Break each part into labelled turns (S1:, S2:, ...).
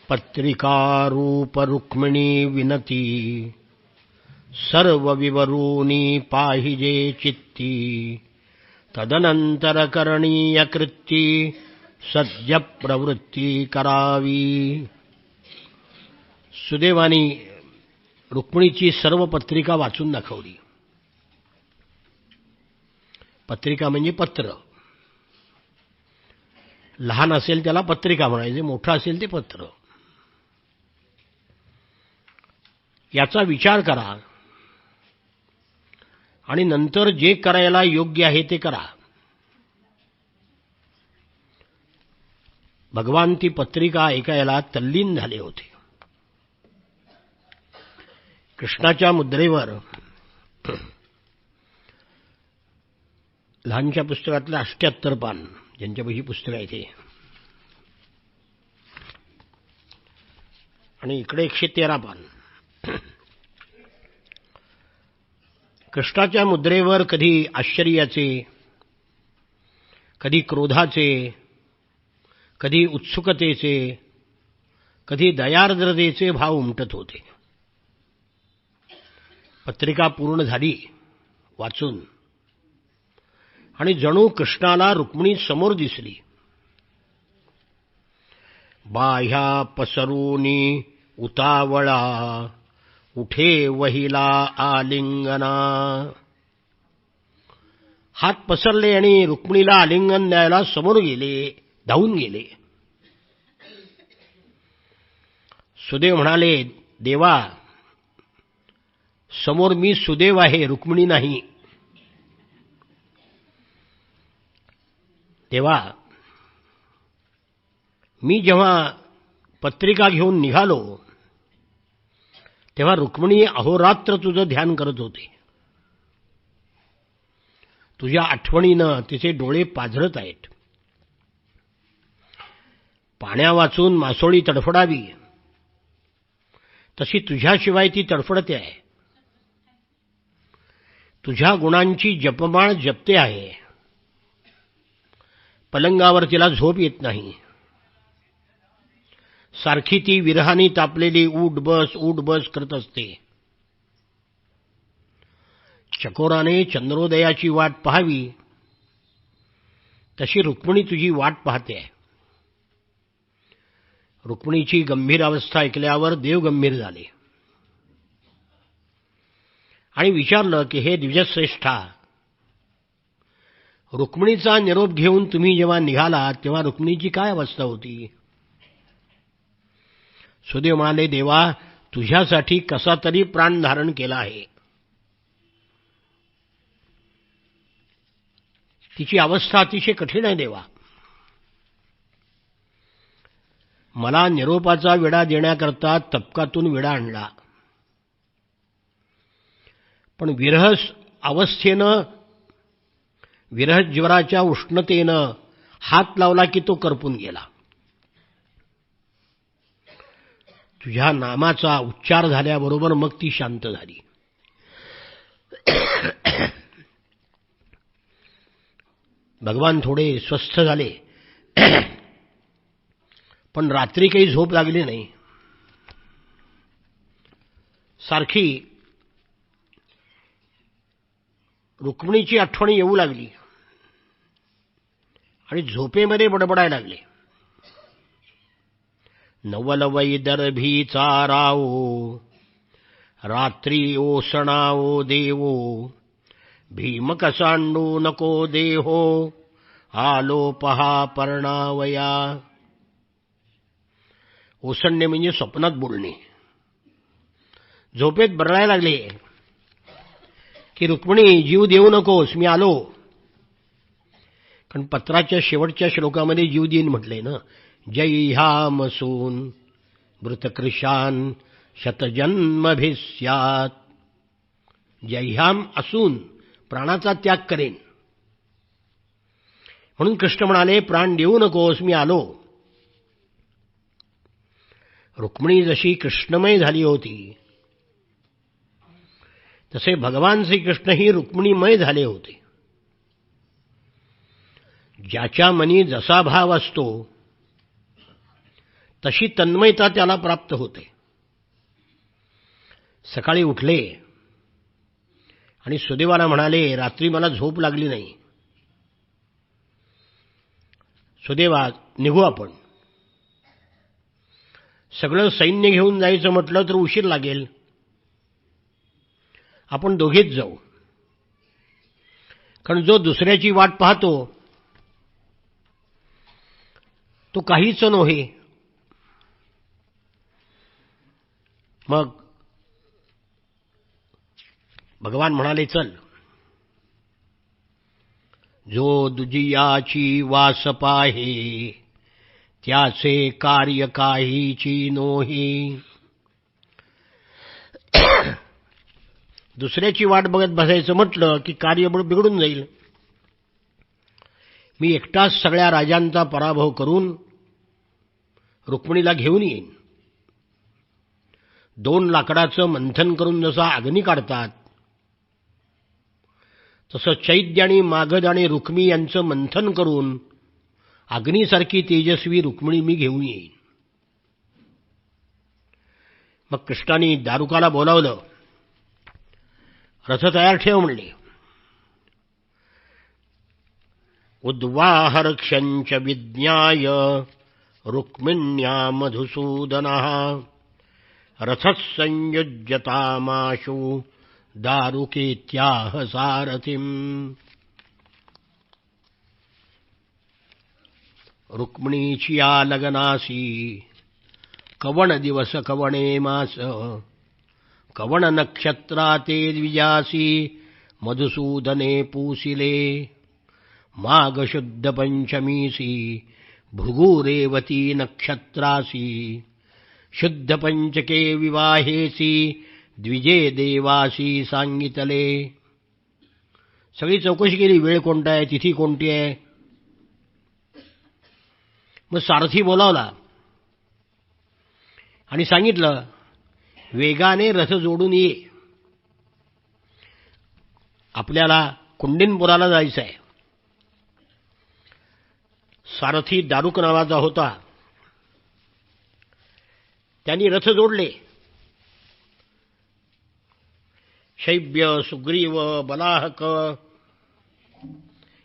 S1: पत्रिकारूप रुक्मिणी विनती सर्व विवरूनी पाहिजे चित्ती तदनंतर करणीय कृती सद्य प्रवृत्ती करावी. सुदैवाने रुक्मिणीची सर्व पत्रिका वाचून दाखवली. पत्रिका म्हणजे पत्र. लहान असेल त्याला पत्रिका म्हणायचे, मोठं असेल ते पत्र. याचा विचार करा आणि नंतर जे करायला योग्य आहे ते करा. भगवान ती पत्रिका ऐकायला तल्लीन झाले होते. कृष्णाच्या मुद्रेवर लहानच्या पुस्तकातलं 78 पान, ज्यांच्यापाशी पुस्तक आहे ते, आणि इकडे 113 पान. कृष्णाच्या मुद्रेवर कधी आश्चर्याचे, कधी क्रोधाचे, कधी उत्सुकतेचे, कधी दयार्द्रतेचे भाव उमटत होते. पत्रिका पूर्ण झाली वाचून आणि जणू कृष्णाला रुक्मिणी समोर दिसली. बाह्या पसरूनी उतावळा उठे वहिला आलिंगना. हात पसरले आणि रुक्मिणीला आलिंगन द्यायला समोर गेले, धावून गेले. सुदेव म्हणाले, देवा, समोर मी सुदेव आहे, रुक्मिणी नाही. देवा, मी जेव्हा पत्रिका घेऊन निघालो तेव्हा रुक्मिणी अहोरात्र तुझं ध्यान करत होते. तुझ्या आठवणीनं तिचे डोळे पाझरत आहेत. पाण्या वाचून मासोळी तडफडावी तशी तुझ्याशिवाय ती तडफडते आहे. तुझ्या गुणांची जपमाळ जपते आहे. पलंगावर तिला झोप येत नाही. सारखी ती विरहानी तापलेली उठ बस करत असते. चकोराने चंद्रोदयाची वाट पाहावी तशी रुक्मिणी तुझी वाट पाहते आहे. रुक्मिणीची गंभीर अवस्था ऐकल्यावर देव गंभीर झाले आणि विचारलं की हे द्विजश्रेष्ठा, रुक्मिणीचा निरोप घेऊन तुम्ही जेव्हा निघाला तेव्हा रुक्मिणीची काय अवस्था होती? सुदेव म्हणाले, देवा, तुझ्यासाठी कसा तरी प्राण धारण केला आहे. तिची अवस्था अतिशय कठीण आहे देवा. मला निरोपाचा विडा देण्याकरता तपकातून विडा आणला, पण विरह अवस्थेनं, विरहज्वराच्या उष्णतेनं हात लावला की तो करपून गेला. तुझ्या नामाचा उच्चार झाल्याबरोबर मग ती शांत झाली. भगवान थोडे स्वस्थ झाले, पण रात्री काही झोप लागली नाही. सारखी रुक्मिणीची आठवण येऊ लागली आणि झोपेमध्ये बडबडायला लागले. नवल वैदर्भी चारावो रात्री ओसणावो देवो भीम कसांडू नको देहो आलो पहा पर्णावया. ओसंडणे म्हणजे स्वप्नात बोलणे. झोपेत बरळायला लागले की रुक्मिणी, जीव देऊ नकोस, मी आलो. कारण पत्राच्या शेवटच्या श्लोकामध्ये जीव देईन म्हटलंय ना. जैहामसून मृतकृशान शतजन्मभिस्यात. जैहाम असून प्राणाचा त्याग करेन. म्हणून कृष्ण म्हणाले, प्राण देऊ नकोस, मी आलो. रुक्मिणी जशी कृष्णमय झाली होती तसे भगवान श्रीकृष्णही रुक्मिणीमय झाले होते. ज्याच्या मनी जसा भाव असतो तशी तन्मयता त्याला प्राप्त होते. सकाळी उठले आणि सुदैवाला म्हणाले, रात्री मला झोप लागली नाही. सुदैवा, निघू आपण. सगळं सैन्य घेऊन जायचं म्हटलं तर उशीर लागेल. आपण दोघेच जाऊ. कारण जो दुसऱ्याची वाट पाहतो तो काहीच नव्हे. मग भगवान म्हणाले, चल. जो दुजियाची वास पाहे, त्याचे कार्य काहीची नोही. दुसऱ्याची वाट बघत बसायचं म्हटलं की कार्य बिघडून जाईल. मी एकटाच सगळ्या राजांचा पराभव करून रुक्मिणीला घेऊन येईन. 2 लाकडाचं मंथन करून जसा अग्नी काढतात, तसं चैद्य आणि मागध आणि रुक्मी यांचं मंथन करून अग्नीसारखी तेजस्वी रुक्मिणी मी घेऊन येईन. मग कृष्णाने दारुकाला बोलावलं. रथ तयार ठेव म्हणले. उद्वाहर्क्ष्यञ्च विज्ञाय रुक्मिण्या मधुसूदनः रथः संयुज्यतामाशु दारुकेत्याह सारथिम्. रुक्मिणीची या लग्नासी कवण दिवस कवणे मास. कवण नक्षत्राते द्विजासी मधुसूदने पूसिले. माघ शुद्ध पंचमीसी भृगुरेवती नक्षत्रासी. शुद्ध पंचके विवाहेसी द्विजे देवासी सांगितले. सगळी चौकशी केली. वेळ कोणता आहे, तिथी कोणती आहे. मग सारथी बोलावला आणि सांगितलं, वेगाने रथ जोडून ये. आपल्याला कुंडिनपुराला जायचं आहे. सारथी दारुक नावाचा होता. त्यांनी रथ जोडले. शैब्य, सुग्रीव, बलाहक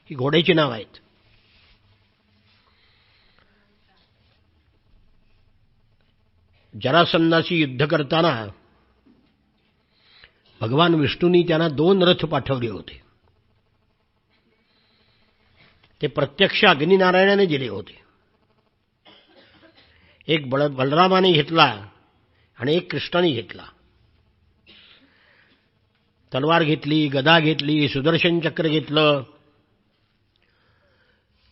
S1: ही घोड्याची नाव आहेत. जरासंधाशी युद्ध करताना भगवान विष्णूंनी त्यांना 2 रथ पाठवले होते. ते प्रत्यक्ष अग्निनारायणाने दिले होते. एक बलरामाने घेतला आणि एक कृष्णाने घेतला. तलवार घेतली, गदा घेतली, सुदर्शन चक्र घेतलं.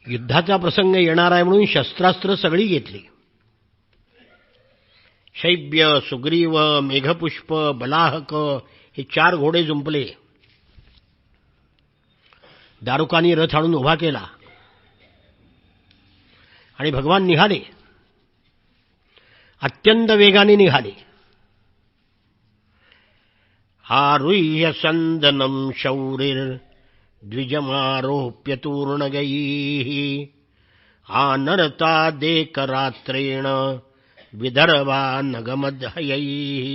S1: युद्धाचा प्रसंग येणार आहे म्हणून शस्त्रास्त्र सगळी घेतली. शैब्य, सुग्रीव, मेघपुष्प, बलाहक हे 4 घोडे जुंपले. दारुकांनी रथ आणून उभा केला आणि भगवान निघाले. अत्यंत वेगाने निघाले. आरुह्य संदनम शौरिर द्विजमारोप्य तूर्णगैः आनरता देकरात्रेण विदर्भा नगमदहयैः.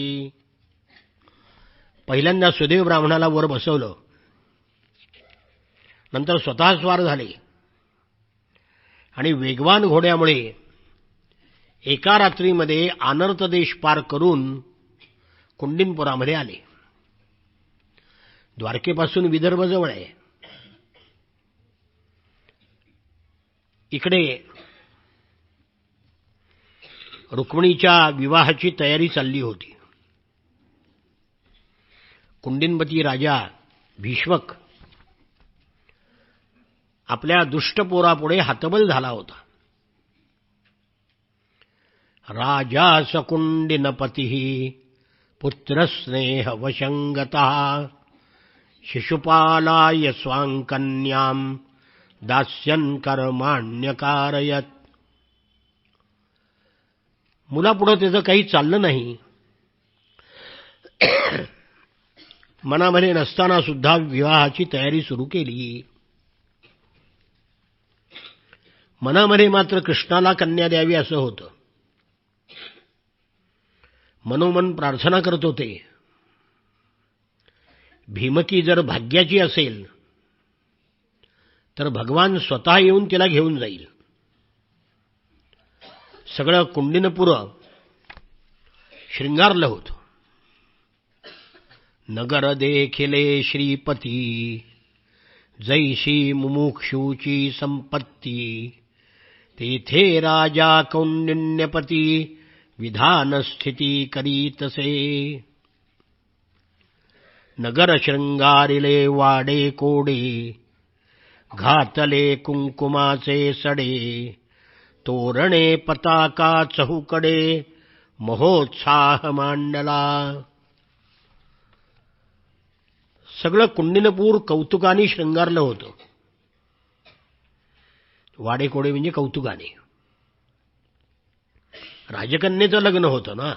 S1: पहिल्यांदा सुदेव ब्राह्मणाला वर बसवलं. नंतर स्वतः स्वार झाले आणि वेगवान घोड्यामुळे एका रात्रीमध्ये आनर्त देश पार करून कुंडिनपुरामध्ये आले. द्वारकेपासून विदर्भ जवळ आहे. इकडे रुक्मिणीच्या विवाहाची तयारी चालली होती. कुंडिनपती राजा भीष्मक आपल्या दुष्ट पोरापुढे हतबल झाला होता. राजा सकुंडिनपती पुत्रस्नेह वशंगतः शिशुपालाय स्वांकन्यां दास्यन् कर्माण्यकारयत्. मुलापुढे त्याचं काही चाललं नाही. मनामध्ये नसताना सुद्धा विवाहाची तयारी सुरू केली. मनामध्ये मात्र कृष्णाला कन्या द्यावी असं होतं. मनोमन प्रार्थना करत होते, भीमकी जर भाग्याची असेल तर भगवान स्वतः येऊन तिला घेऊन जाईल. सगळं कुंडिनपुर शृंगारलं होतं. नगर देखिले श्रीपती, जैशी मुमुक्षूची संपत्ती, तेथे राजा कौंडिन्यपती, विधान स्थिती करीतसे. नगर शृंगारिले वाडे कोडे, घातले कुंकुमाचे सडे, तोरणे पताका चहूकडे, महोत्साह मांडला. सगळं कुंडिनपूर कौतुकाने शृंगारलं होतं. वाडेकोडे म्हणजे कौतुकाने. राजकन्येचं लग्न होतं ना,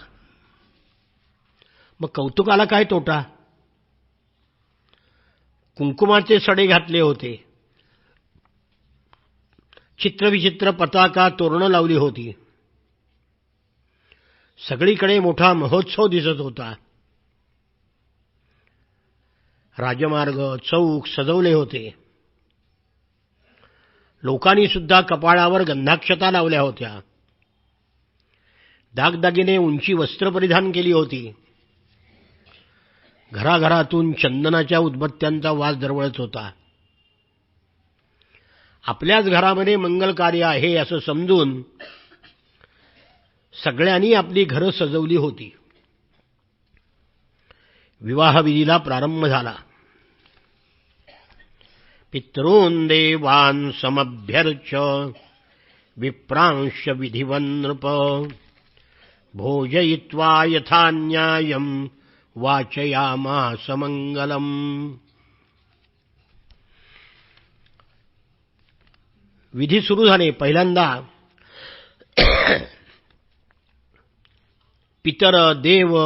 S1: मग कौतुकाला काय तोटा. कुंकुमाचे सडे घातले होते, चित्रविचित्र पताका तोरणं लावली होती, सगळीकडे मोठा महोत्सव दिसत होता. राजमार्ग चौक सजवले होते. लोकांनी सुद्धा कपाळावर गंधाक्षता लावल्या होत्या. दागदागिने उंची वस्त्र परिधान केली होती. घराघरातून चंदनाच्या उदबत्त्यांचा वास दरवळत होता. आपल्याच घरामध्ये मंगल कार्य आहे असं समजून सगळ्यांनी आपली घरं सजवली होती. विवाहविधीला प्रारंभ झाला. पितॄन् देवान् समभ्यर्च्य विप्रांश विधिवन् नृप, भोजयित्वा यथा न्यायं वाचयामास मंगलम्. विधी सुरू झाले. पहिल्यांदा पितर देव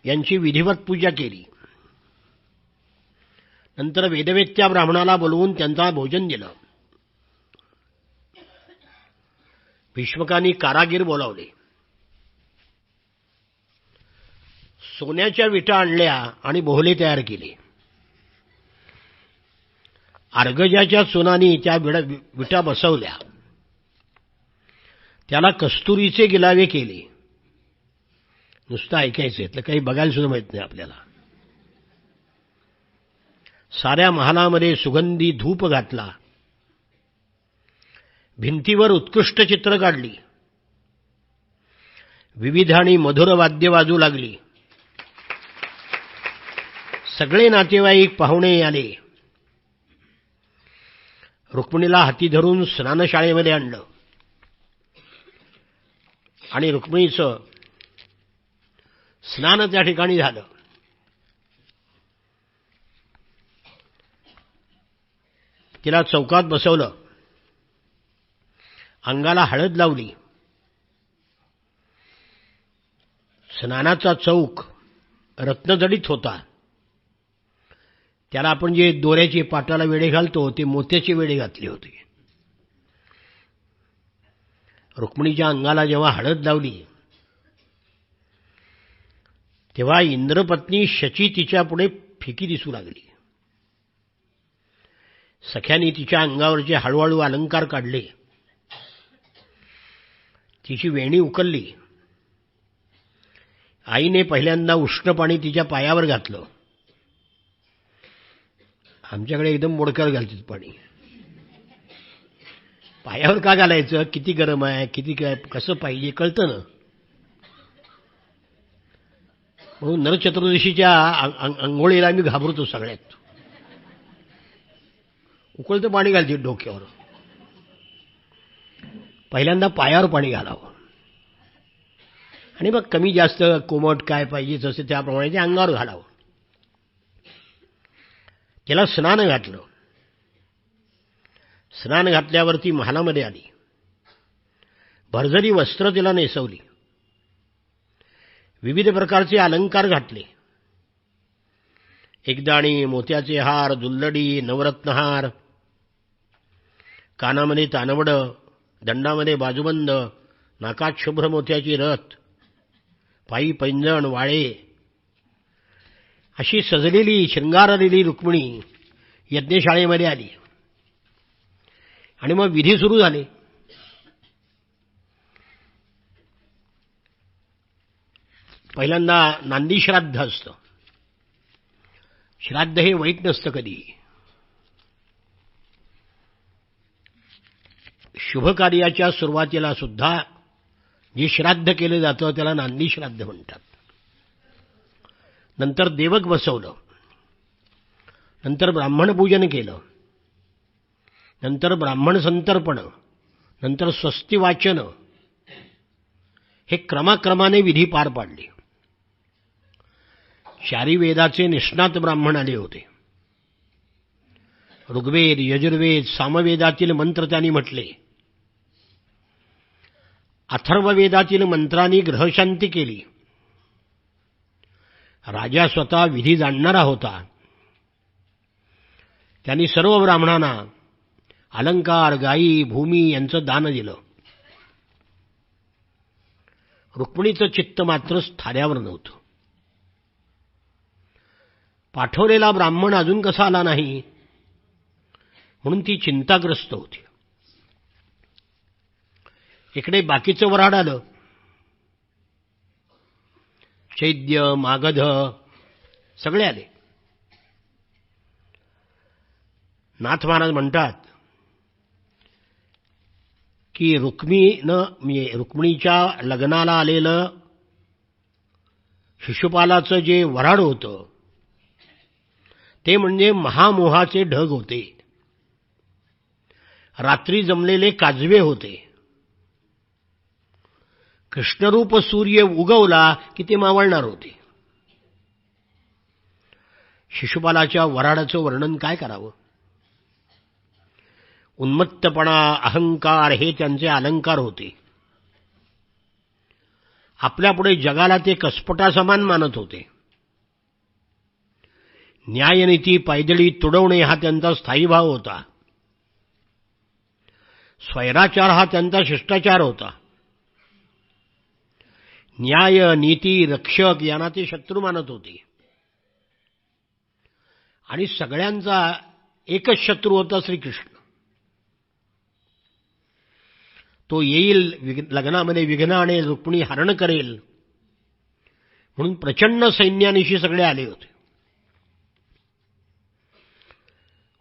S1: यांची विधिवत पूजा केली. नंतर वेदवेत्या ब्राह्मणाला बोलवून त्यांचा भोजन दिलं. भीष्मकांनी कारागीर बोलावले. सोन्याच्या विटा आणल्या आणि बोहले तयार केले. अर्गजाच्या सोनानी त्या विटा बसवल्या. त्याला कस्तुरीचे गिलावे केले. नुसतं ऐकायचं, यातलं काही बघायला सुद्धा माहित नाही आपल्याला. साऱ्या महालामध्ये सुगंधी धूप घातला. भिंतीवर उत्कृष्ट चित्र काढली. विविध आणि मधुर वाद्य वाजू लागली. सगळे नातेवाईक पाहुणे आले. रुक्मिणीला हाती धरून स्नानशाळेमध्ये आणलं आणि रुक्मिणीचं स्नान त्या ठिकाणी झालं. तिला चौकात बसवलं. अंगाला हळद लावली. स्नानाचा चौक रत्नजडित होता. त्याला आपण जे दोऱ्याचे पाटाला वेढे घालतो ते मोत्याचे वेढे घातले होते. रुक्मिणीच्या अंगाला जेव्हा हळद लावली तेव्हा इंद्रपत्नी शची तिच्या पुढे फिकी दिसू लागली. सख्यानी तिच्या अंगावरचे हळूहळू अलंकार काढले. तिची वेणी उकलली. आईने पहिल्यांदा उष्ण पाणी तिच्या पायावर घातलं. आमच्याकडे एकदम मोडक्यावर घालतात पाणी. पायावर का घालायचं, किती गरम आहे, किती काय कसं पाहिजे कळतं ना. म्हणून नरचतुर्दशीच्या अंघोळीला आम्ही घाबरतो सगळ्यात. उकळतं पाणी घालते डोक्यावर. पहिल्यांदा पायावर पाणी घालावं आणि मग कमी जास्त कोमट काय पाहिजे जसं त्याप्रमाणे ते अंगावर घालावं. त्याला स्नान घातलं. स्नान घातल्यावरती महालामध्ये आली. भरजरी वस्त्र तिला नेसवली. विविध प्रकारचे अलंकार घातले. एकदाणी मोत्याचे हार, दुल्लडी, नवरत्नहार, कानामध्ये तानवडं, दंडामध्ये बाजूबंद, नाकात शुभ्र मोत्याची रथ, पायी पैंजण वाळे अशी सजलेली शृंगारलेली रुक्मिणी यज्ञशाळेमध्ये आली आणि मग विधी सुरू झाले. पहिल्यांदा नांदी श्राद्ध असतं. श्राद्ध हे वाईट नसतं कधी. शुभ कार्याच्या सुरुवातीला सुद्धा जे श्राद्ध केलं जातं त्याला नांदी श्राद्ध म्हणतात. नंतर देवक बसवलं, नंतर ब्राह्मण पूजन केलं, नंतर ब्राह्मण संतर्पण, नंतर स्वस्ती वाचन, हे क्रमाक्रमाने विधी पार पाडले. चारी वेदाचे निष्णात ब्राह्मण आले होते. ऋग्वेद, यजुर्वेद, सामवेदातील मंत्र त्यांनी म्हटले. अथर्ववेदातील मंत्रांनी ग्रहशांती केली. राजा स्वतः विधी जाणणारा होता. त्यांनी सर्व ब्राह्मणांना अलंकार, गायी, भूमी यांचं दान दिलं. रुक्मिणीचं चित्त मात्र स्थाऱ्यावर नव्हतं. पाठवलेला ब्राह्मण अजून कसा आला नाही म्हणून ती चिंताग्रस्त होती. इकडे बाकीचं वऱ्हाड आलं. चैद्य, मागध सगळे आले. नाथ महाराज म्हणतात की रुक्मिणीच्या लग्नाला आलेलं शिशुपालाचं जे वऱ्हाड होतं ते म्हणजे महामोहाचे ढग होते. रात्री जमलेले काजवे होते. कृष्णरूप सूर्य उगवला की ते मावळणार होते. शिशुपालाच्या वऱ्हाडाचं वर्णन काय करावं. उन्मत्तपणा, अहंकार हे त्यांचे अलंकार होते. आपल्यापुढे जगाला ते कसपटासमान मानत होते. न्यायनीती पायदळी तुडवणे हा त्यांचा स्थायी भाव होता. स्वैराचार हा त्यांचा शिष्टाचार होता. न्याय, नीती, रक्षक यांना ते शत्रू मानत होते. आणि सगळ्यांचा एकच शत्रू होता श्रीकृष्ण. तो येईल, लग्नामध्ये विघ्न आणि रुक्मिणी हरण करेल म्हणून प्रचंड सैन्यानिशी सगळे आले होते.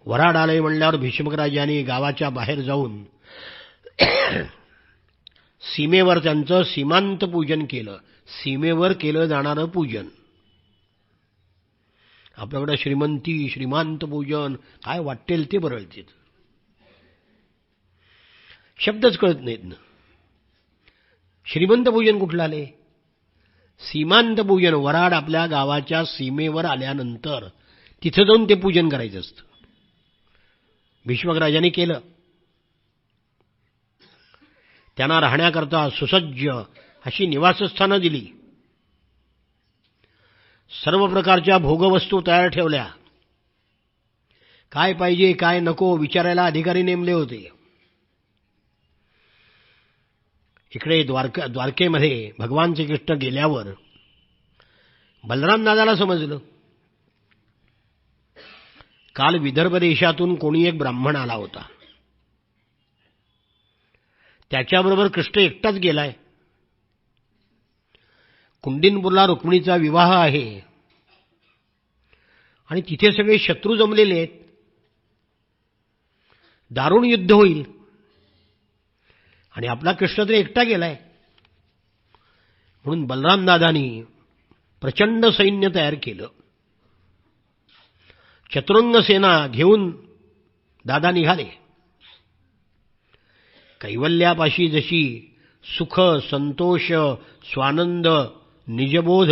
S1: वऱ्हाड आले म्हणल्यावर भीष्मकराजांनी गावाच्या बाहेर जाऊन सीमेवर त्यांचं सीमांत पूजन केलं. सीमेवर केलं जाणारं पूजन. आपल्याकडे श्रीमंती, श्रीमांत पूजन काय वाटेल ते बरळते. शब्दच कळत नाहीत ना. श्रीमंत पूजन कुठलं आले. सीमांत पूजन. वऱ्हाड आपल्या गावाच्या सीमेवर आल्यानंतर तिथं जाऊन ते पूजन करायचं असतं. भीष्मकराजांनी केलं. त्यांना राहण्याकरता सुसज्ज अशी निवासस्थानं दिली. सर्व प्रकारच्या भोगवस्तू तयार ठेवल्या. काय पाहिजे काय नको विचारायला अधिकारी नेमले होते. इकडे द्वारकेमध्ये भगवान श्रीकृष्ण गेल्यावर बलराम दादाला समजलं काल विदर्भ देशातून कोणी एक ब्राह्मण आला होता. त्याच्याबरोबर कृष्ण एकटाच गेलाय. कुंडिनपूरला रुक्मिणीचा विवाह आहे आणि तिथे सगळे शत्रू जमलेले आहेत. दारुण युद्ध होईल आणि आपला कृष्ण तर एकटा गेलाय. म्हणून बलराम दादांनी प्रचंड सैन्य तयार केलं. चतुरंग सेना घेऊन दादा निघाले. कैवल्यापाशी जशी सुख, संतोष, स्वानंद, निजबोध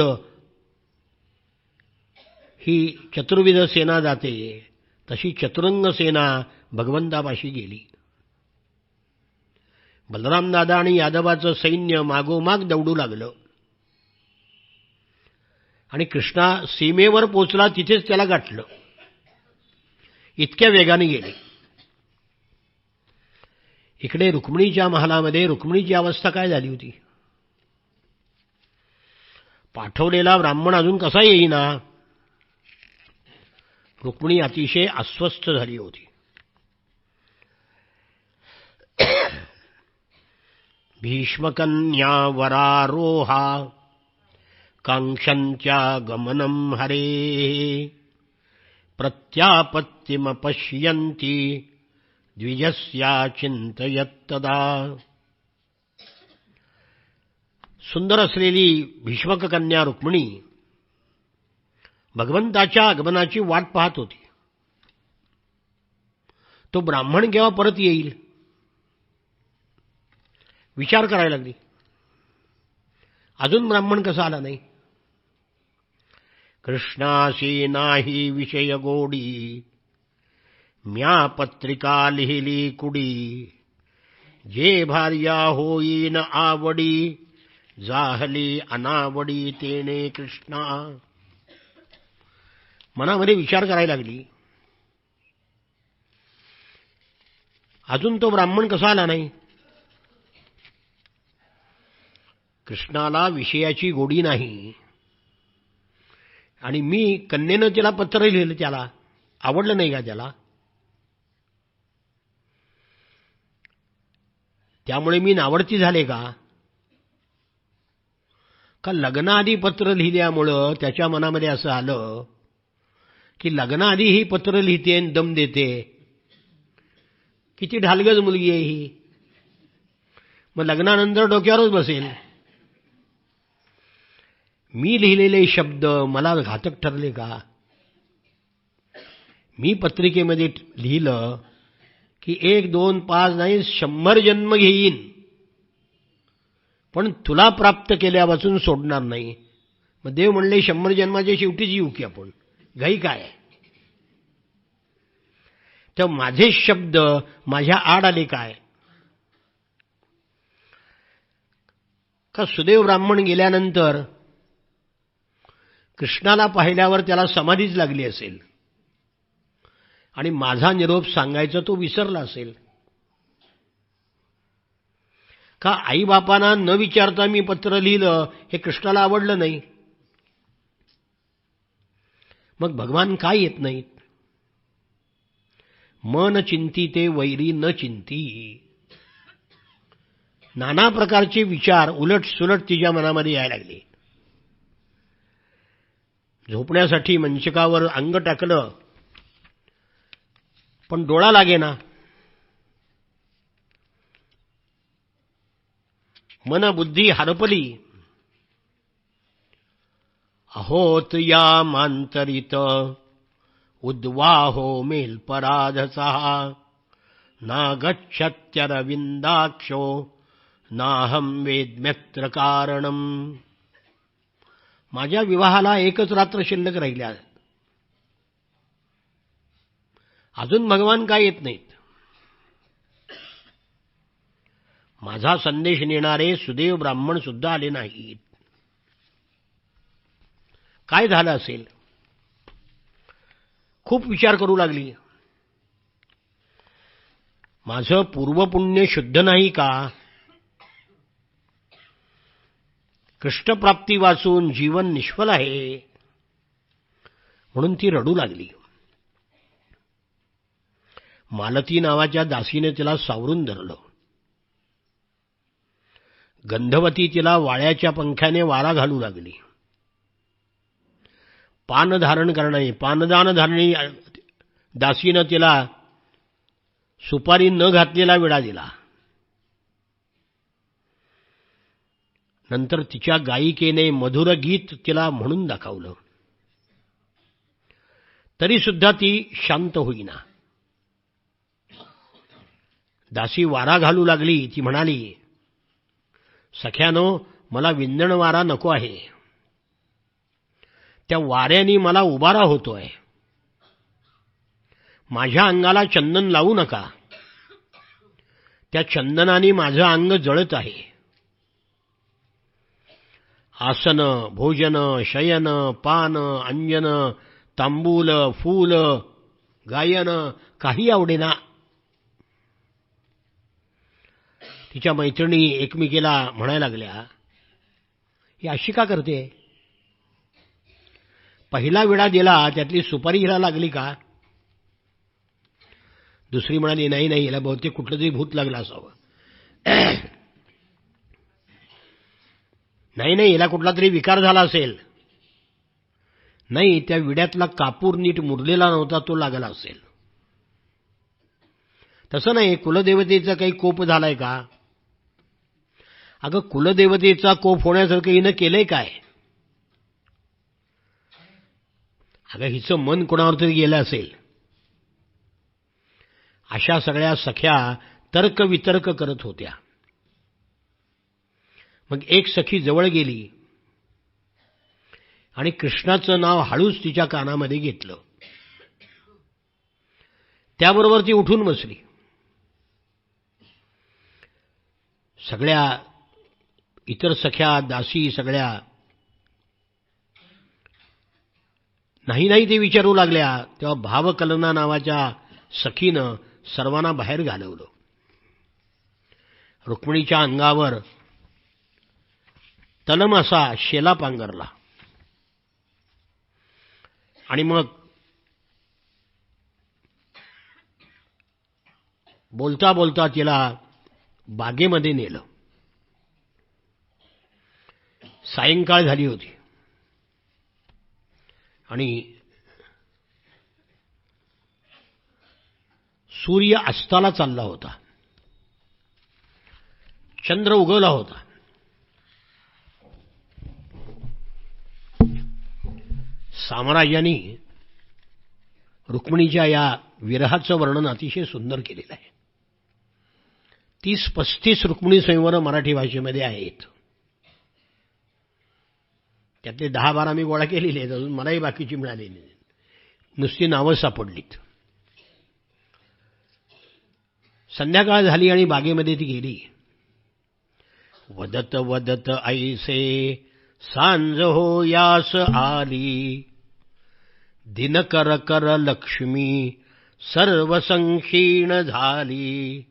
S1: ही चतुर्विध सेना जाते तशी चतुरंग सेना भगवंतापाशी गेली. बलराम दादा आणि यादवाचं सैन्य मागोमाग दौडू लागलं आणि कृष्णा सीमेवर पोचला तिथेच त्याला गाठलं. इतक्या वेगाने गेले. इकडे रुक्मिणीच्या महालामध्ये रुक्मिणीची अवस्था काय झाली होती. पाठवलेला ब्राह्मण अजून कसा येईना. रुक्मिणी अतिशय अस्वस्थ झाली होती. भीष्मकन्या वरारोहा कांक्षन्त्या गमनं हरे प्रत्यापत्तिमपश्यन्ति द्विजस्या चिंतयत्तदा. सुंदर असलेली भीष्मक कन्या रुक्मिणी भगवंताच्या आगमनाची वाट पाहत होती. तो ब्राह्मण केव्हा परत येईल विचार करायला लागली. अजून ब्राह्मण कसा आला नाही. कृष्णासी नाही विषय गोडी म्या पत्रिका लिहिली कुडी जे भार्या होईन आवडी जाहली अनावडी तेने कृष्णा. मनामध्ये विचार करायला लागली. अजून तो ब्राह्मण कसा आला नाही. कृष्णाला विषयाची गोडी नाही आणि मी कन्येनं त्याला पत्र लिहिलं, त्याला आवडलं नाही का त्याला. त्यामुळे मी नावडती झाले का लग्नाआधी पत्र लिहिल्यामुळं त्याच्या मनामध्ये असं आलं की लग्नाआधी ही पत्र लिहिते आणि दम देते. किती ढालगज मुलगी आहे ही. मग लग्नानंतर डोक्यावरच बसेल. मी लिहिलेले शब्द मला घातक ठरले का. मी पत्रिकेमध्ये लिहिलं की 1, 2, 5 नाही 100 जन्म घेईन पण तुला प्राप्त केल्यापासून सोडणार नाही. मग देव म्हणले 100 जन्माच्या शेवटीच येऊ की आपण, घाई काय. तर माझे शब्द माझ्या आड आले काय. का सुदैव ब्राह्मण गेल्यानंतर कृष्णाला पाहिल्यावर त्याला समाधीच लागली असेल आणि माझा निरोप सांगायचा तो विसरला असेल. का आईबापांना न विचारता मी पत्र लिहिलं हे कृष्णाला आवडलं नाही. मग भगवान काय येत नाहीत. मन चिंती ते वैरी न चिंती. नाना प्रकारचे विचार उलट सुलट तिच्या मनामध्ये यायला लागले. झोपण्यासाठी मंचकावर अंग टाकलं पण डोळा लागेना. मन बुद्धी हरपली. अहोत या मांतरित उद्वाहो मेल्पराधसा ना गच्छत्यरविंदाक्षो नाहं वेद्म्यत्र कारणम. माझ्या विवाहाला एकच रात्र शिल्लक राहिल्या. अजून भगवान काय येत नाहीत. माझा संदेश नेणारे सुदैव ब्राह्मण सुद्धा आले नाहीत. काय झालं असेल. खूप विचार करू लागली. माझं पूर्वपुण्य शुद्ध नाही का. कृष्णप्राप्ती वाचून जीवन निष्फल आहे म्हणून ती रडू लागली. मालती नावाच्या दासीने तिला सावरून धरलं. गंधवती तिला वाळ्याच्या पंख्याने वारा घालू लागली. पानधारण करणारी पानदान धारणी दासीनं तिला सुपारी न घातलेला विडा दिला. नंतर तिच्या गायिकेने मधुर गीत तिला म्हणून दाखवलं. तरी सुद्धा ती शांत होईना. दासी वारा घालू लागली. ती म्हणाली, सख्यानो मला विंदण वारा नको आहे. त्या वाऱ्याने मला उबारा होतोय. माझ्या अंगाला चंदन लावू नका. त्या चंदनाने माझं अंग जळत आहे. आसन भोजन शयन पान अंजन तांबूल फूल गायन काही आवडेना. तिच्या मैत्रिणी एकमेकीला म्हणायला लागल्या, ही अशी का करते. पहिला विडा दिला त्यातली सुपारी हिला लागली का? दुसरी म्हणाली नाही नाही, हिला बहुतेक कुठलं तरी भूत लागलं असावं. नाही नाही, हिला कुठला तरी विकार झाला असेल. नाही, त्या विड्यातला कापूर नीट मुरलेला नव्हता, तो लागला असेल. तसं नाही, कुलदेवतेचा काही कोप झालाय का? अगं कुलदेवतेचा कोप होण्यासारखं हिनं केलंय काय? अगं हिचं मन कोणावर तरी गेलं असेल. अशा सगळ्या सख्या तर्क वितर्क करत होत्या. मग एक सखी जवळ गेली आणि कृष्णाचं नाव हळूच तिच्या कानामध्ये घेतलं. त्याबरोबर ती उठून बसली. सगळ्या इतर सख्या दासी सगळ्या नाही नाही ते विचारू लागल्या. तेव्हा भावकलना नावाच्या सखीनं सर्वांना बाहेर घालवलं. रुक्मिणीच्या अंगावर तलम असा शेला पांघरला आणि मग बोलता बोलता तिला बागेमध्ये नेलं. सायंकाळ झाली होती आणि सूर्य अस्ताला चालला होता. चंद्र उगवला होता. साम्राज्याने रुक्मिणीच्या या विरहाचं वर्णन अतिशय सुंदर केलेलं आहे. 30-35 रुक्मिणी स्वयंवर मराठी भाषेमध्ये आहेत. त्यातले 10-12 मी गोळा केलेले आहेत. अजून मलाही बाकीची मिळालेली नाही, नुसती नावं सापडलीत. संध्याकाळ झाली आणि बागेमध्ये ती गेली. वदत वदत ऐसे सांज हो यास आली, दिनकर कर लक्ष्मी सर्व संक्षीण झाली.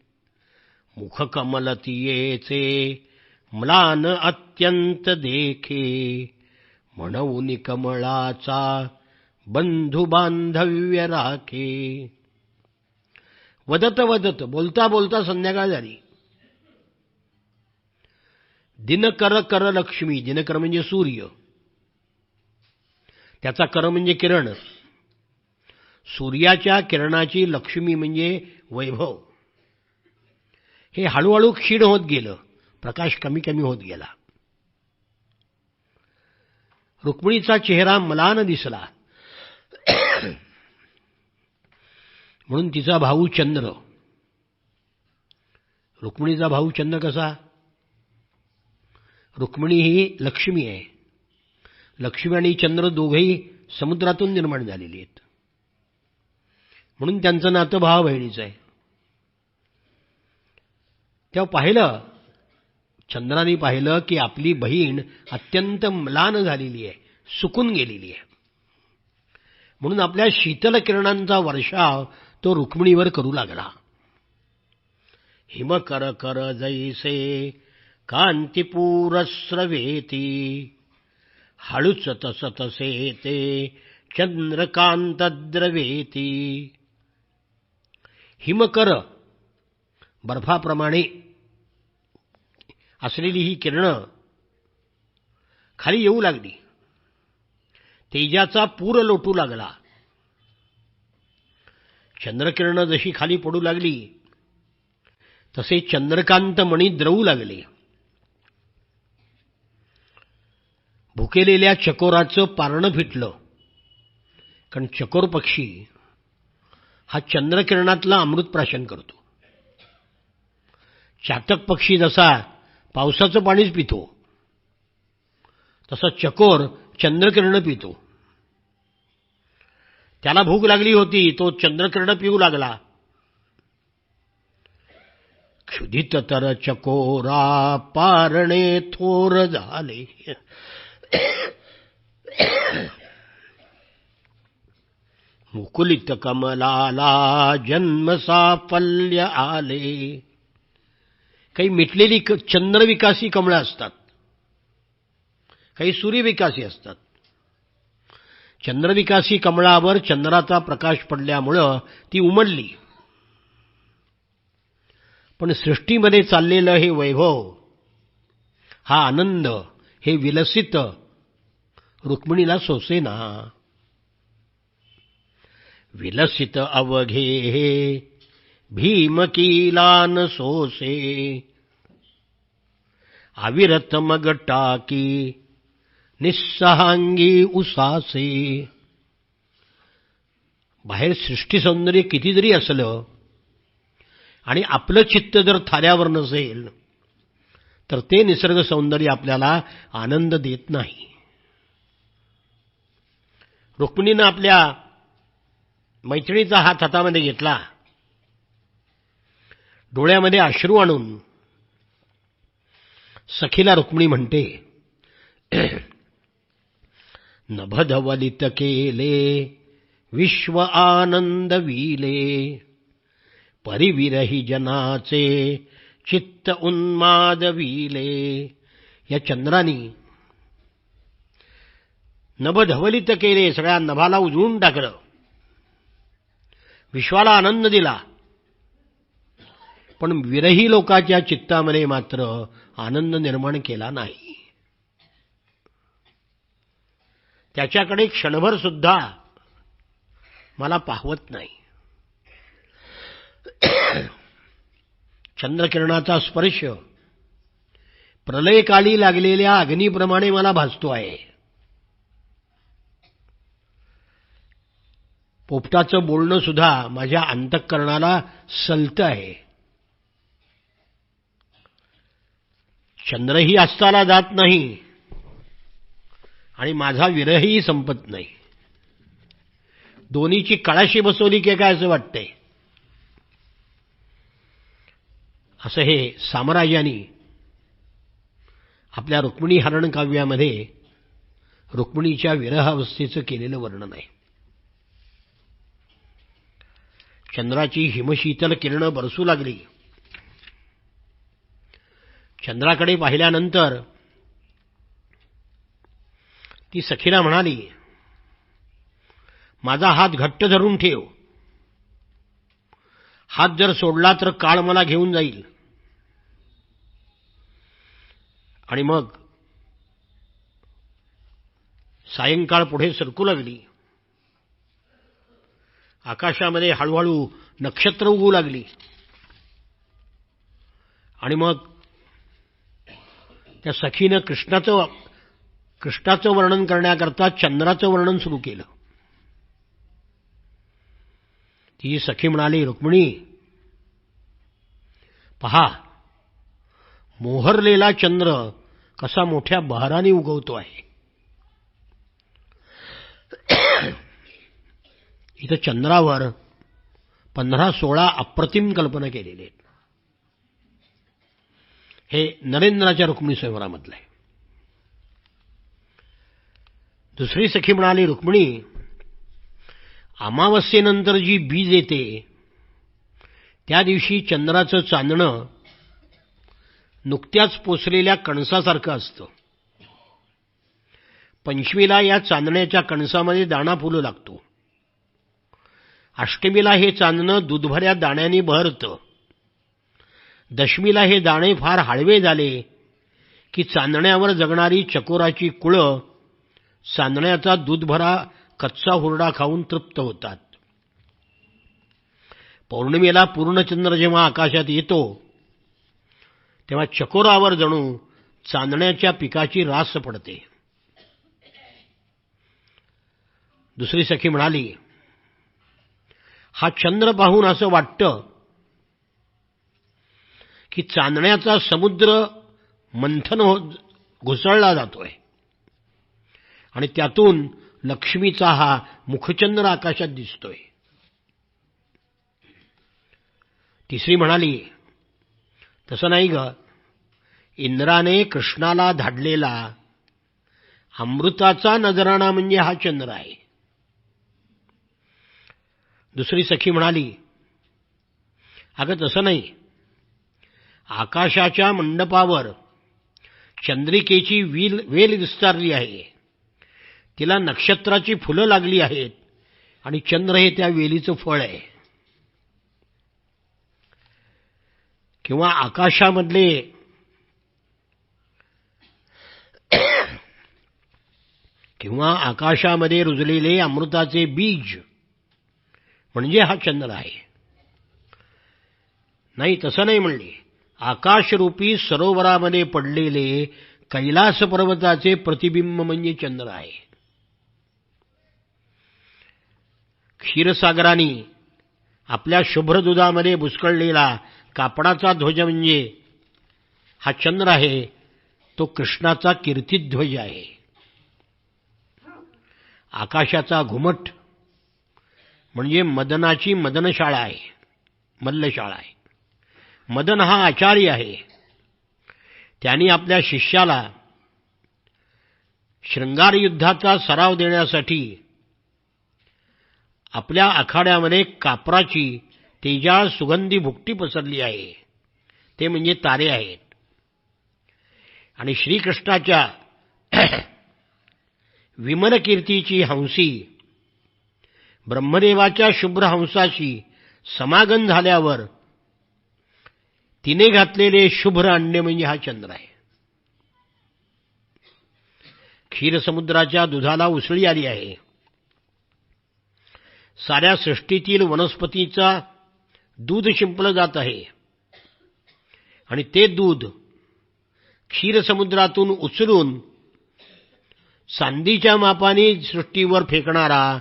S1: मुख कमलतियेचे म्लान अत्यंत देखे, म्हणून कमळाचा बंधू बांधव्य राखे. वदत वदत बोलता बोलता संध्याकाळ झाली. दिनकर कर लक्ष्मी, दिनकर म्हणजे सूर्य, त्याचा कर म्हणजे किरण. सूर्याच्या किरणाची लक्ष्मी म्हणजे वैभव. हे हळूहळू क्षीण होत गेलं, प्रकाश कमी कमी होत गेला. रुक्मिणीचा चेहरा म्लान दिसला. म्हणून तिचा भाऊ चंद्र, रुक्मिणीचा भाऊ चंद्र कसा? रुक्मिणी ही लक्ष्मी आहे. लक्ष्मी आणि चंद्र दोघेही समुद्रातून निर्माण झालेली आहेत, म्हणून त्यांचं नातं भावा बहिणीचं आहे. तेव्हा पाहिलं, चंद्राने पाहिलं की आपली बहीण अत्यंत म्लान झालेली आहे, सुकून गेलेली आहे. म्हणून आपल्या शीतल किरणांचा वर्षाव तो रुक्मिणीवर करू लागला. हिम कर कर जैसे कांतिपूरस्रवेती, हळूच तस तसे ते चंद्रकांत द्रवेती. हिमकर, बर्फाप्रमाणे असलेली ही किरणं खाली येऊ लागली. तेजाचा पूर लोटू लागला. चंद्रकिरणं जशी खाली पडू लागली तसे चंद्रकांत मणी द्रवू लागले. भुकेलेल्या चकोराचं पारणं फिटलं, कारण चकोर पक्षी हा चंद्रकिरणातला अमृत प्राशन करतो. चातक पक्षी जसा पावसाचं पाणीच पितो, तसा चकोर चंद्रकिरण पितो. त्याला भूक लागली होती, तो चंद्रकिरण पिऊ लागला. क्षुधित तर चकोरा पारणे थोर झाले, मुकुलित कमलाला जन्म साफल्य आले. काही मिटलेली चंद्रविकासी कमळं असतात, काही सूर्यविकासी असतात. चंद्रविकासी कमळावर चंद्राचा प्रकाश पडल्यामुळं ती उमलली. पण सृष्टीमध्ये चाललेलं हे वैभव, हा आनंद, हे विलसित रुक्मिणीला सोसेना. विलसित अवघे हे भीमकीला न सोसे, अविरत मग टाकी निस्सहांगी उसासे. बाहेर सृष्टी सौंदर्य किती जरी असलं आणि आपलं चित्त जर थाऱ्यावर नसेल तर ते निसर्ग सौंदर्य आपल्याला आनंद देत नाही. रुक्मिणीनं आपल्या मैत्रिणीचा हात हातामध्ये घेतला, डोळ्यामध्ये अश्रू आणून सखीला रुक्मिणी म्हणते, नभधवलित केले विश्व आनंद विले, परिविरही जनाचे चित्त उन्माद विले. या चंद्रानी नभधवलित केले, सगळ्या नभाला उजळून टाकलं, विश्वाला आनंद दिला, पण विरही लोकांच्या चित्तामध्ये मात्र आनंद निर्माण केला नाही. त्याच्याकडे क्षणभर सुद्धा मला पाहवत नाही. चंद्रकिरणाचा स्पर्श प्रलयकाली लागलेल्या अग्नीप्रमाणे मला भासतो आहे. पोपटाचं बोलणं सुद्धा माझ्या अंतःकरणाला सलतं आहे. चंद्रही अस्ताला जात नाही आणि माझा विरहही संपत नाही. दोन्हीची कळाशी बसवली की काय असं वाटतंय. असं हे सामराजांनी आपल्या रुक्मिणी हरण काव्यामध्ये रुक्मिणीच्या विरहावस्थेचं केलेलं वर्णन आहे. चंद्राची हिमशीतल किरणं बरसू लागली. चंद्राकडे पाहिल्यानंतर ती सखीला म्हणाली, माझा हात घट्ट धरून ठेव, हात जर सोडला तर काळ मला घेऊन जाईल. आणि मग सायंकाळ पुढे सरकू लागली. आकाशामध्ये हळूहळू नक्षत्र उगू लागली. आणि मग त्या सखीनं कृष्णाचं वर्णन करण्याकरता चंद्राचं वर्णन सुरू केलं. ती सखी म्हणाली, रुक्मिणी पहा, मोहरलेला चंद्र कसा मोठ्या बहराने उगवतो आहे. इथं चंद्रावर 15-16 अप्रतिम कल्पना केलेली आहेत. हे नरेंद्राच्या रुक्मिणी स्वयंवरामधलं आहे. दुसरी सखी म्हणाली, रुक्मिणी अमावस्येनंतर जी बीज येते त्या दिवशी चंद्राचं चांदणं नुकत्याच पोचलेल्या कणसासारखं असतं. पंचमीला या चांदण्याच्या कणसामध्ये दाणा फुलू लागतो. अष्टमीला हे चांदणं दूधभऱ्या दाण्यांनी बहरतं. दशमीला हे दाणे फार हळवे झाले की चांदण्यावर जगणारी चकोराची कुळं चांदण्याचा दूधभरा कच्चा हुरडा खाऊन तृप्त होतात. पौर्णिमेला पूर्णचंद्र जेव्हा आकाशात येतो तेव्हा चकोरावर जणू चांदण्याच्या पिकाची रास पडते. दुसरी सखी म्हणाली, हा चंद्र पाहून असं वाटतं की चांदण्याचा समुद्र मंथन घुसळला जातोय आणि त्यातून लक्ष्मीचा हा मुखचंद्र आकाशात दिसतोय. तिसरी म्हणाली, तसं नाही ग, इंद्राने कृष्णाला धाडलेला अमृताचा नजराणा म्हणजे हा चंद्र आहे. दुसरी सखी म्हणाली, अगं तसं नाही, आकाशाच्या मंडपावर चंद्रिकेची वेल विस्तारली आहे. तिला नक्षत्राची फुलं लागली आहेत आणि चंद्र हे त्या वेलीचं फळ आहे. किंवा आकाशामधले आकाशामध्ये रुजलेले अमृताचे बीज म्हणजे हा चंद्र आहे. नाही, तसं नाही म्हणले. आकाशरूपी सरोवरामध्ये पडलेले कैलास पर्वताचे प्रतिबिंब म्हणजे चंद्र आहे. क्षीरसागराने आपल्या शुभ्र दुधामध्ये बुसकळलेला कापडाचा ध्वज म्हणजे हा चंद्र आहे. तो कृष्णाचा कीर्तिध्वज आहे. आकाशाचा घुमट म्हणजे मदनाची मदनशाळा आहे, मल्लशाळा आहे. मदन हा आचार्य आहे. त्यांनी आपल्या शिष्याला शृंगार युद्धाचा सराव देण्यासाठी आपल्या आखाड्यामध्ये कापराची तेजाळ सुगंधी भुकटी पसरली आहे. ते म्हणजे तारे आहेत. आणि श्रीकृष्णाच्या विमल कीर्तीची हंसी ब्रह्मदेवाच्या शुभ्र हंसाशी समागम झाल्यावर तिने घातलेले शुभ्र अंडे म्हणजे हा चंद्र आहे. क्षीरसमुद्राच्या दुधाला उसळी आली आहे. साऱ्या सृष्टीतील वनस्पतीचा दूध शिंपलं जात आहे आणि ते दूध क्षीरसमुद्रातून उचलून चांदीच्या मापाने सृष्टीवर फेकणारा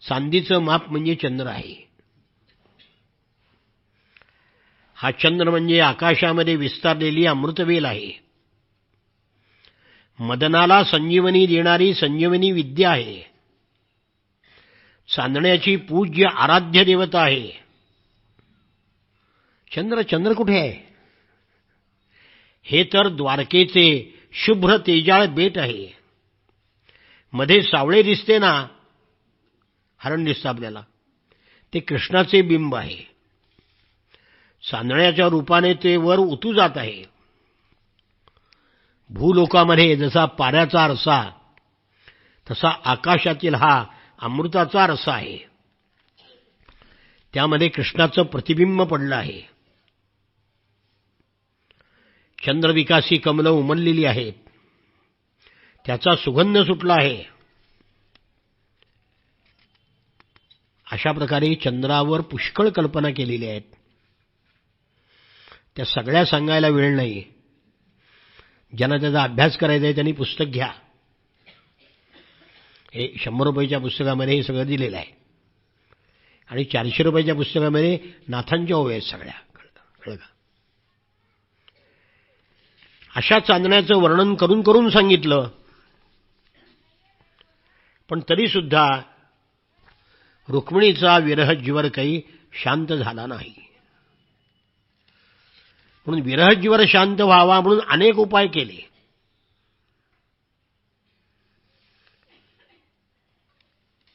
S1: चांदीचं माप म्हणजे चंद्र आहे. हा चंद्र म्हणजे आकाशामध्ये विस्तारलेली अमृतवेल आहे. मदनाला संजीवनी देणारी संजीवनी विद्या आहे. चांदण्याची पूज्य आराध्य देवता आहे. चंद्र कुठे आहे? हे तर द्वारकेचे शुभ्र तेजाळ बेट आहे. मध्ये सावळे दिसते ना, हरण दिसतं आपल्याला, ते कृष्णाचे बिंब आहे. चांदण्याच्या रूपाने ते वर उतू जात आहे. भूलोकामध्ये जसा पाऱ्याचा रसा तसा आकाशातील हा अमृताचा रसा आहे. त्यामध्ये कृष्णाचं प्रतिबिंब पडलं आहे. चंद्रविकासी कमलं उमललेली आहेत. त्याचा सुगंध सुटला आहे. अशा प्रकारे चंद्रावर पुष्कळ कल्पना केलेल्या आहेत. त्या सगळ्या सांगायला वेळ नाही. ज्यांना त्याचा अभ्यास करायचा आहे त्यांनी पुस्तक घ्या. हे 100 रुपयाच्या पुस्तकामध्ये हे सगळं दिलेलं आहे आणि 400 रुपयाच्या पुस्तकामध्ये नाथांच्या ओव्या आहेत सगळ्या. कळलं का? अशा चांदण्याचं वर्णन करून करून सांगितलं, पण तरीसुद्धा रुक्मिणीचा विरह ज्वर काही शांत झाला नाही. म्हणून विरह ज्वर शांत व्हावा म्हणून अनेक उपाय केले.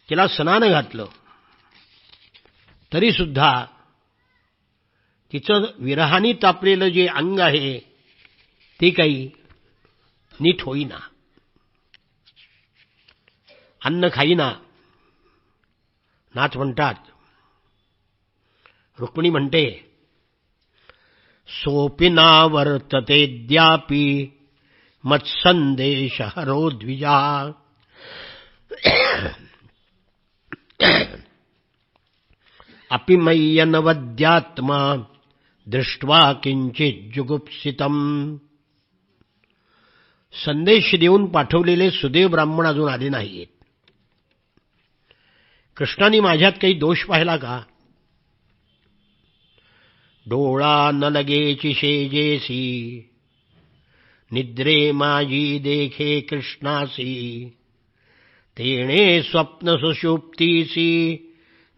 S1: तिला स्नान घातलं तरीसुद्धा तिचं विरहाने तापलेलं जे अंग आहे ते काही नीट होईना. अन्न खाईना. नाथ म्हणतात, रुक्मिणी म्हणते, सोपी ना वर्ततेद्यापि मत्संदेश हरो द्विजा. अपि मय्यनवद्यात्मा दृष्ट्वा किंचित जुगुप्सितम. संदेश देऊन पाठवलेले सुदेव ब्राह्मण अजून आले नाहीत. कृष्णाने माझ्यात काही दोष पाहिला का? डोळा न लगेची शेजेसी निद्रे माझी देखे कृष्णासी. तेणे स्वप्न सुषुप्तीसी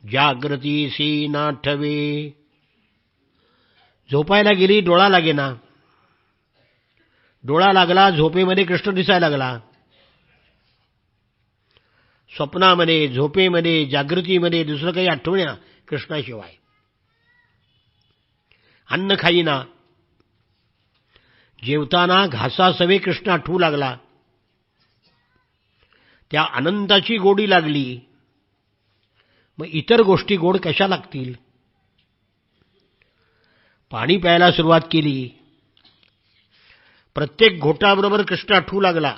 S1: जागृतीसी नाठवे. झोपायला गेली, डोळा लागेना. डोळा लागला, झोपेमध्ये कृष्ण दिसायला लागला. स्वप्नामध्ये, झोपेमध्ये, जागृतीमध्ये दुसरं काही आठवण्या कृष्णाशिवाय. अन्न खाईना. जेवताना घासासवे कृष्ण आठवू लागला. त्या अनंताची गोडी लागली, मग इतर गोष्टी गोड कशा लागतील? पाणी प्यायला सुरुवात केली, प्रत्येक घोटाबरोबर कृष्ण आठवू लागला,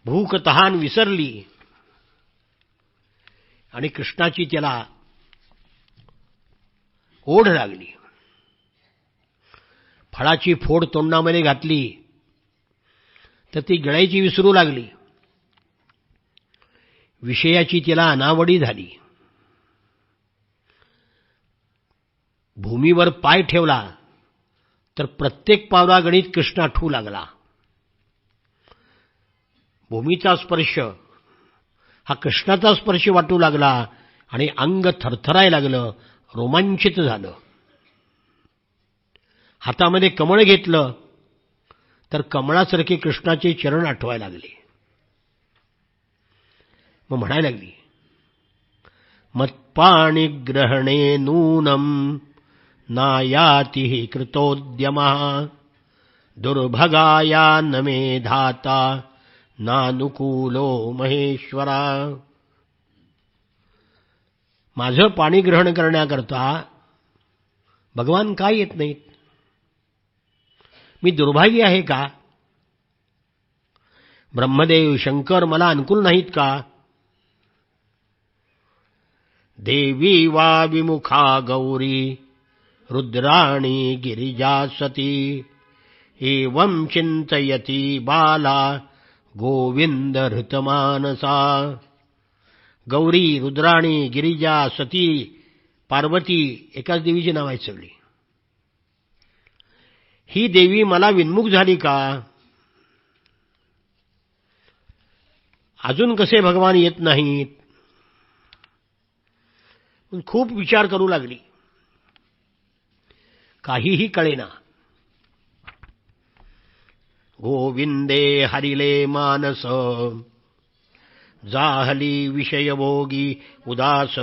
S1: भूक तहान विसरली आणि कृष्णाची त्याला ओढ लागली. फळाची फोड तोंडामध्ये घातली तर ती गिळायची विसरू लागली. विषयाची त्याला अनावडी झाली. भूमीवर पाय ठेवला तर प्रत्येक पावलागणित कृष्ण आठवू लागला. भूमीचा स्पर्श हा कृष्णाचा स्पर्श वाटू लागला आणि अंग थरथरायला लागलं, रोमांचित झालं. हातामध्ये कमळ घेतलं तर कमळासारखे कृष्णाचे चरण आठवायला लागले. मग म्हणायला लागली, मत्पाणिग्रहणे नूनम नायाति हि कृतोद्यमः दुर्भगाया न मे धाता नानुकूलो महेश्वरा. माझं पाणी ग्रहण करण्याकरता भगवान काय येत नाहीत? मी दुर्भागी आहे का? ब्रह्मदेव शंकर मला अनुकूल नाहीत का? देवी वा विमुखा गौरी रुद्राणी गिरिजा सती एवं चिंतयती बाला गोविंद हृतमानसा. गौरी, रुद्राणी, गिरिजा, सती, पार्वती एकाच देवीची नाव आहेत सगळी. ही देवी मला विन्मुख झाली का? अजून कसे भगवान येत नाहीत? खूप विचार करू लागली, काहीही कळेना. गोविंदे हरिले मानस जाहली विषयभोगी उदास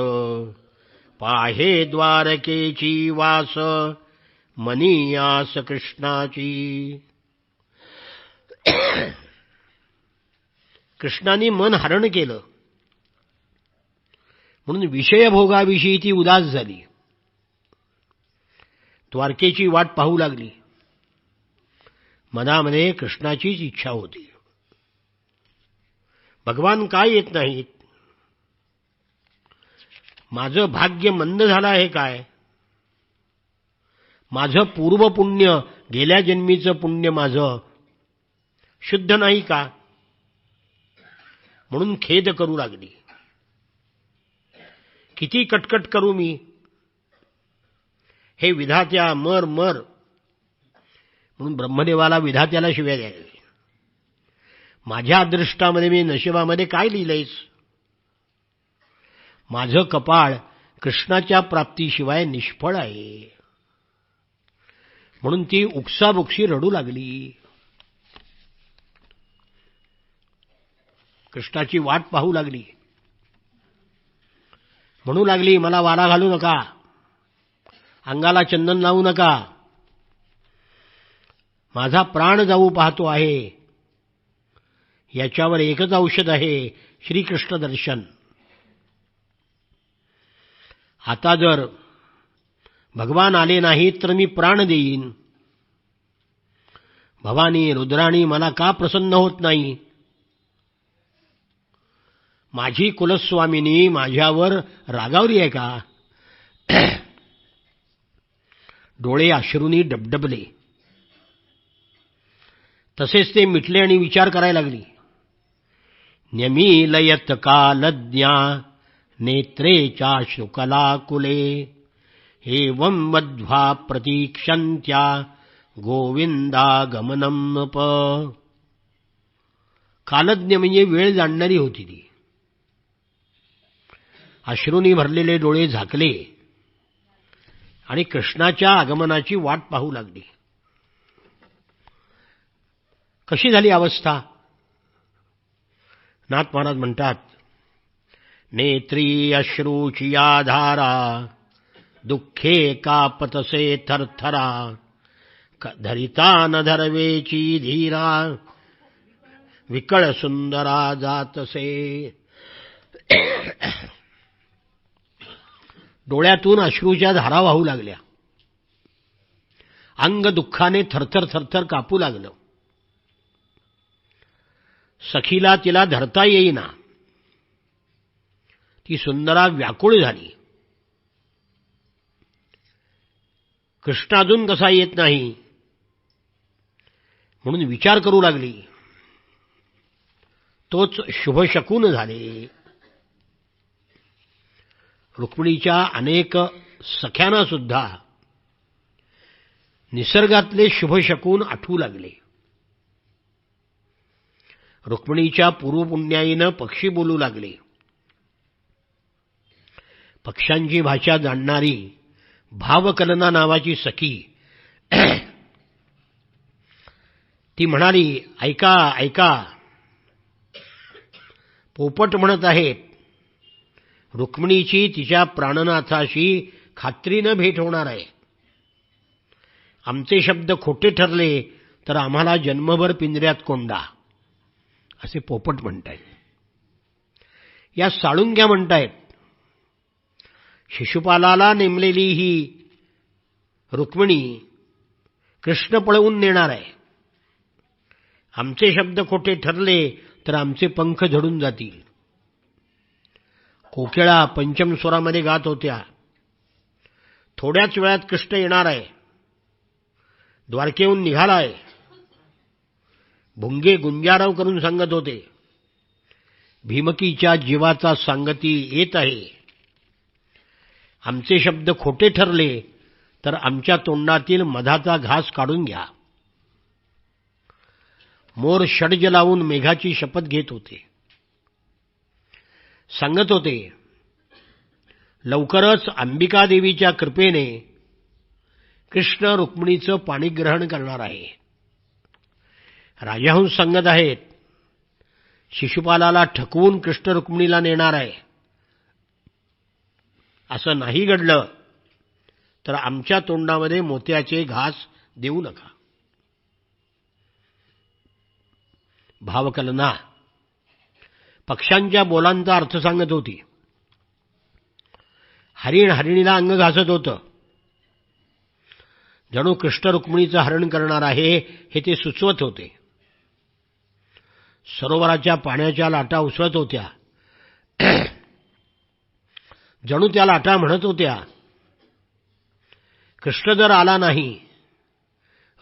S1: पाहे द्वारकेची वास मनीयास कृष्णाची. कृष्णाने मन हरण केलं म्हणून विषयभोगाविषयी ती उदास झाली. द्वारकेची वाट पाहू लागली. मनामध्ये कृष्णाचीच इच्छा होती. भगवान काय येत नाहीत? माझं भाग्य मंद झालं आहे काय? माझं पूर्व पुण्य, गेल्या जन्मीचं पुण्य माझं शुद्ध नाही का? म्हणून खेद करू लागली. किती कटकट करू मी? हे विधात्या मर मर. म्हणून ब्रह्मदेवाला विधात्याला शिव्या द्यायला. माझ्या अदृष्टामध्ये, मी नशिबामध्ये काय लिहिलंयस? माझं कपाळ कृष्णाच्या प्राप्तीशिवाय निष्फळ आहे. म्हणून ती उकसाबुकशी रडू लागली. कृष्णाची वाट पाहू लागली. म्हणू लागली, मला वारा घालू नका, अंगाला चंदन लावू नका, माझा प्राण जाऊ पाहतो आहे. याच्यावर एकच औषध आहे, श्रीकृष्ण दर्शन. आता जर भगवान आले नाहीत तर मी प्राण देईन. भवानी, रुद्राणी मला का प्रसन्न होत नाही? माझी कुलस्वामिनी माझ्यावर रागावली आहे का? डोळे अश्रूंनी डबडबले. तसेच ते मिटले आणि विचार करायला लागली. न्यमीलयत कालज्ञा नेत्रे चाश्रुकलाकुले एवं मध्वा प्रतीक्षन्त्या गोविंदागमनं नृप. कालज्ञ म्हणजे वेळ जाणणारी होती ती. अश्रूंनी भरलेले डोळे झाकले आणि कृष्णाच्या आगमनाची वाट पाहू लागली. कशी झाली अवस्था? नाथ महाराज म्हणतात, नेत्री अश्रूची धारा दुःखे कापतसे थरथरा धरिता न धरवेची धीरा विकळ सुंदरा जातसे. डोळ्यातून अश्रूच्या धारा वाहू लागल्या. अंग दुःखाने थरथर थरथर कापू लागलं. सखीला तिला धरता येईना. ती सुंदरा व्याकुळ झाली. कृष्ण अजून कसा येत नाही म्हणून विचार करू लागली. तोच शुभशकून झाले. रुक्मिणीच्या अनेक सख्यांना सुद्धा निसर्गातले शुभशकून आठवू लागले. रुक्मिणीच्या पूर्वपुण्याईनं पक्षी बोलू लागले. पक्ष्यांची भाषा जाणणारी भावकलना नावाची सखी ती म्हणाली, ऐका ऐका, पोपट म्हणत आहेत, रुक्मिणीची तिच्या प्राणनाथाशी खात्रीनं भेट होणार आहे. आमचे शब्द खोटे ठरले तर आम्हाला जन्मभर पिंजऱ्यात कोंडा, असे पोपट म्हणतायत. या साळुंग्या म्हणतायत, शिशुपालाला नेमलेली ही रुक्मिणी कृष्ण पळवून नेणार आहे. आमचे शब्द खोटे ठरले तर आमचे पंख झडून जातील. कोकिळा पंचम स्वरामध्ये गात होत्या, थोड्याच वेळात कृष्ण येणार आहे, द्वारकेहून निघालाय. भुंगे गुंजारव करून सांगत होते, भीमकीच्या जीवाचा सांगती येत आहे. आमचे शब्द खोटे ठरले तर आमच्या तोंडातील मधाचा घास काढून घ्या. मोर षड्ज लावून मेघाची शपथ घेत होते. सांगत होते, लवकरच अंबिका देवीच्या कृपेने कृष्ण रुक्मिणीचं पाणीग्रहण करणार आहे. राजाहून सांगत आहेत, शिशुपालाला ठकवून कृष्ण रुक्मिणीला नेणार आहे. असं नाही घडलं तर आमच्या तोंडामध्ये मोत्याचे घास देऊ नका. भावकलना पक्ष्यांच्या बोलांचा अर्थ सांगत होती. हरिण हरिणीला अंग घासत होतं. जणू कृष्ण रुक्मिणीचं हरण करणार आहे हे ते सुचवत होते. सरोवराच्या पाण्याच्या लाटा उसळत होत्या. जणू त्या लाटा म्हणत होत्या, कृष्ण जर आला नाही,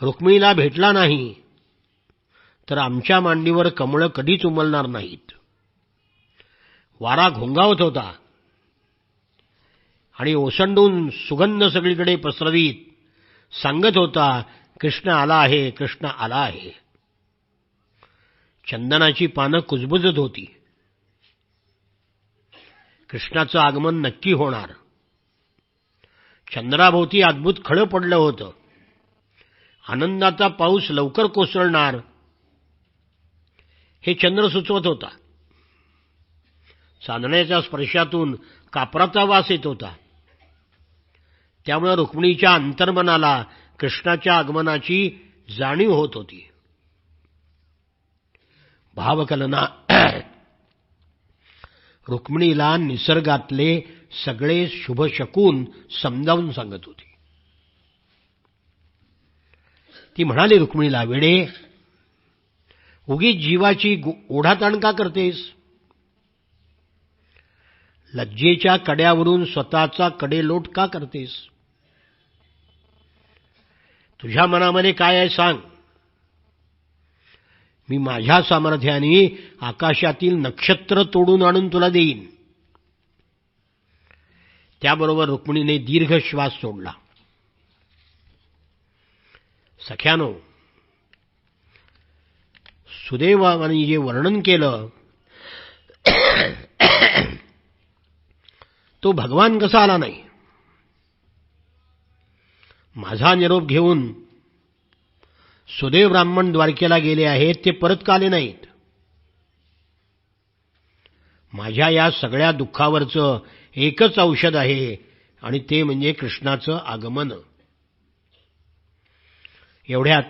S1: रुक्मिणीला भेटला नाही तर आमच्या मांडीवर कमळं कधीच उमलणार नाहीत. वारा घोंगावत होता आणि ओसंडून सुगंध सगळीकडे पसरवीत सांगत होता, कृष्ण आला आहे, कृष्ण आला आहे. चंदनाची पानं कुजबुजत होती. कृष्णाचं आगमन नक्की होणार. चंद्राभोवती अद्भुत खळं पडलं होतं. आनंदाचा पाऊस लवकर कोसळणार हे चंद्र सुचवत होता. चांदण्याच्या स्पर्शातून कापराचा वास येत होता. त्यामुळे रुक्मिणीच्या अंतर्मनाला कृष्णाच्या आगमनाची जाणीव होत होती. भावकलना रुक्मिणीला निसर्गातले सगळे शुभशकून समजावून सांगत होती. ती म्हणाली रुक्मिणीला, वेडे, उगीच जीवाची ओढाताण का करतेस? लज्जेच्या कड्यावरून स्वतःचा कडेलोट का करतेस? तुझ्या मनामध्ये काय आहे सांग. मी माझ्या सामर्थ्याने आकाशातील नक्षत्र तोडून आणून तुला देईन. त्याबरोबर रुक्मिणीने दीर्घ श्वास सोडला. सख्यानो, सुदैवाने जे वर्णन केलं तो भगवान कसा आला नाही. माझा निरोप घेऊन सुदैव ब्राह्मण द्वारकेला गेले आहेत, ते परत का आले नाहीत? माझ्या या सगळ्या दुःखावरचं एकच औषध आहे आणि ते म्हणजे कृष्णाचं आगमन. एवढ्यात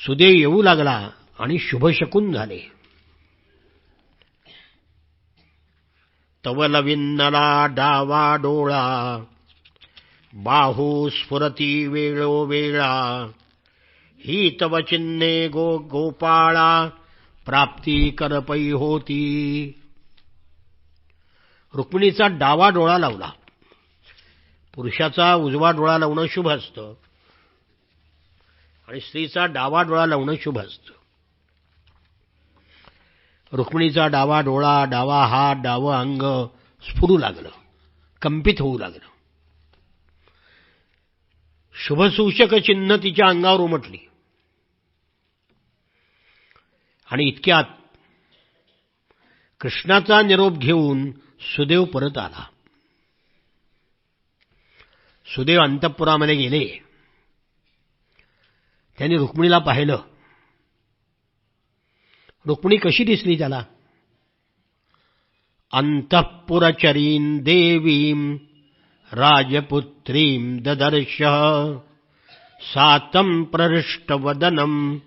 S1: सुदेव येऊ लागला आणि शुभशकुन झाले. तव लविन्नला डावा डोळा, बाहू स्फुरती वेळोवेळा, ही तव चिन्हे गोपाळा, प्राप्ती करपई होती. रुक्मिणीचा डावा डोळा लावला. पुरुषाचा उजवा डोळा लावणं शुभ असतं आणि स्त्रीचा डावा डोळा लावणं शुभ असतं. रुक्मिणीचा डावा डोळा, डावा हात, डावं अंग स्फुरू लागलं, कंपित होऊ लागलं. शुभसूचक चिन्ह तिच्या अंगावर उमटली आणि इतक्यात कृष्णाचा निरोप घेऊन सुदेव परत आला. सुदेव अंतःपुरामध्ये गेले. त्यांनी रुक्मिणीला पाहिलं. रुक्मिणी कशी दिसली त्याला? अंतःपुरचरीं देवीं राजपुत्रीं ददर्श, सातं प्रहृष्टवदनं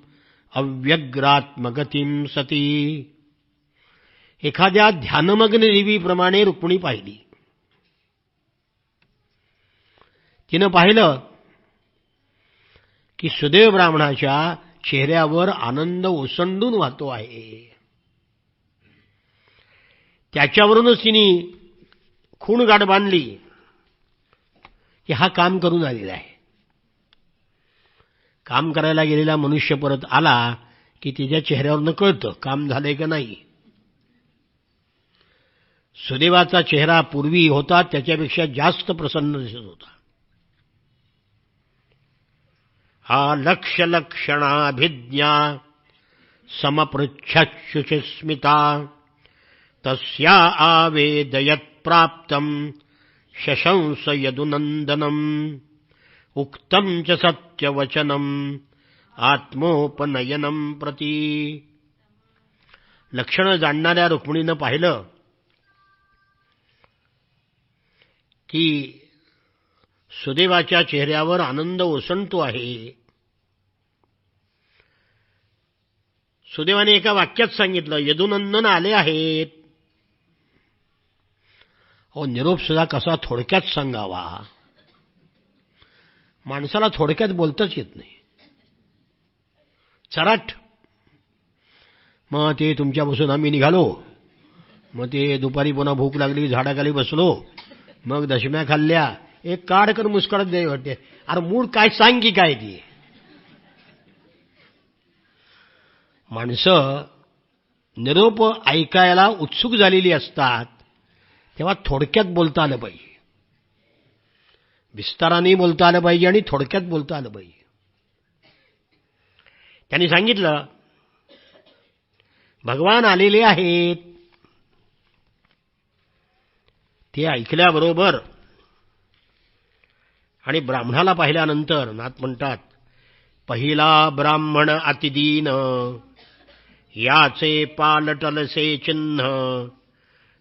S1: अव्यग्रात्मगतीं सती. एखाद्या ध्यानमग्न देवीप्रमाणे रुक्मिणी पाहिली. तिनं पाहिलं की सुदेव ब्राह्मणाच्या चेहऱ्यावर आनंद ओसंडून वाहतो आहे. त्याच्यावरूनच तिने खूण गाठ बांधली की हा काम करून आलेला आहे. काम करायला गेलेला मनुष्य परत आला की तिच्या चेहऱ्यावरनं कळतं काम झालंय का नाही. सुदेवाचा चेहरा पूर्वी होता त्याच्यापेक्षा जास्त प्रसन्न दिसत होता. हा लक्ष लक्षणाभिज्ञा समपृच्छुचिस्मिता, तस्या आवेदयत् प्राप्तं शशंस यदुनंदनम, उक्तं च सत्यवचनम आत्मोपनयनम प्रती. लक्षणं जाणणाऱ्या रुक्मिणीनं पाहिलं की सुदेवाच्या चेहऱ्यावर आनंद ओसंडतो आहे. सुदेवाने एका वाक्यात सांगितलं, यदुनंदन आले आहेत. हो, निरोप सुद्धा कसा थोडक्यात सांगावा. माणसाला थोडक्यात बोलताच येत नाही. चराट. मग ते तुमच्यापासून आम्ही निघालो, मग ते दुपारी पुन्हा भूक लागली झाडाखाली बसलो, मग दशम्या खाल्ल्या. एक काढकर मुस्कळत द्यावी वाटते. अरे मूळ काय सांग की काय ती. माणसं निरोप ऐकायला उत्सुक झालेली असतात तेव्हा थोडक्यात बोलता आलं पाहिजे, विस्ताराने बोलता आलं पाहिजे आणि थोडक्यात बोलता आलं पाहिजे. त्यांनी सांगितलं भगवान आलेले आहेत. ते ऐकल्याबरोबर आणि ब्राह्मणाला पाहिल्यानंतर नाथ म्हणतात, पहिला ब्राह्मण अतिदीन, याचे पालटलसे चिन्ह,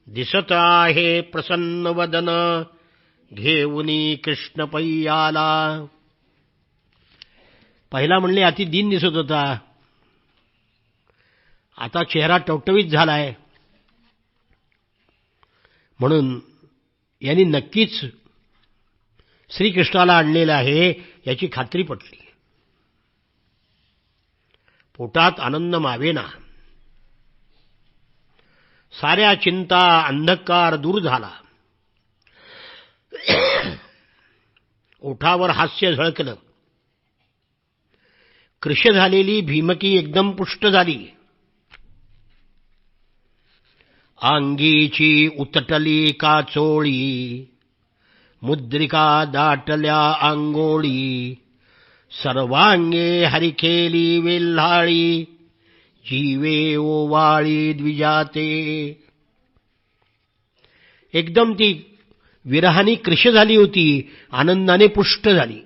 S1: दिसत आहे प्रसन्न वदन, घेऊनी कृष्ण पैयाला. पहिला म्हणले अतिदीन दिसत होता, आता चेहरा टवटवीत झालाय. म्हणून यांनी नक्कीच श्रीकृष्णाला आणलेलं आहे याची खात्री पटली. पोटात आनंद मावेना. साऱ्या चिंता अंधकार दूर झाला. ओठावर हास्य झळकलं. कृश झालेली भीमकी एकदम पुष्ट झाली. अंगीची उतटली काचोळी, मुद्रिका दाटल्या अंगोळी, सर्वांगे हरिखेली वेल्हाळी, जीवे ओवाळी द्विजाते. एकदम ती विरहानी कृश झाली होती, आनंदाने पुष्ट झाली.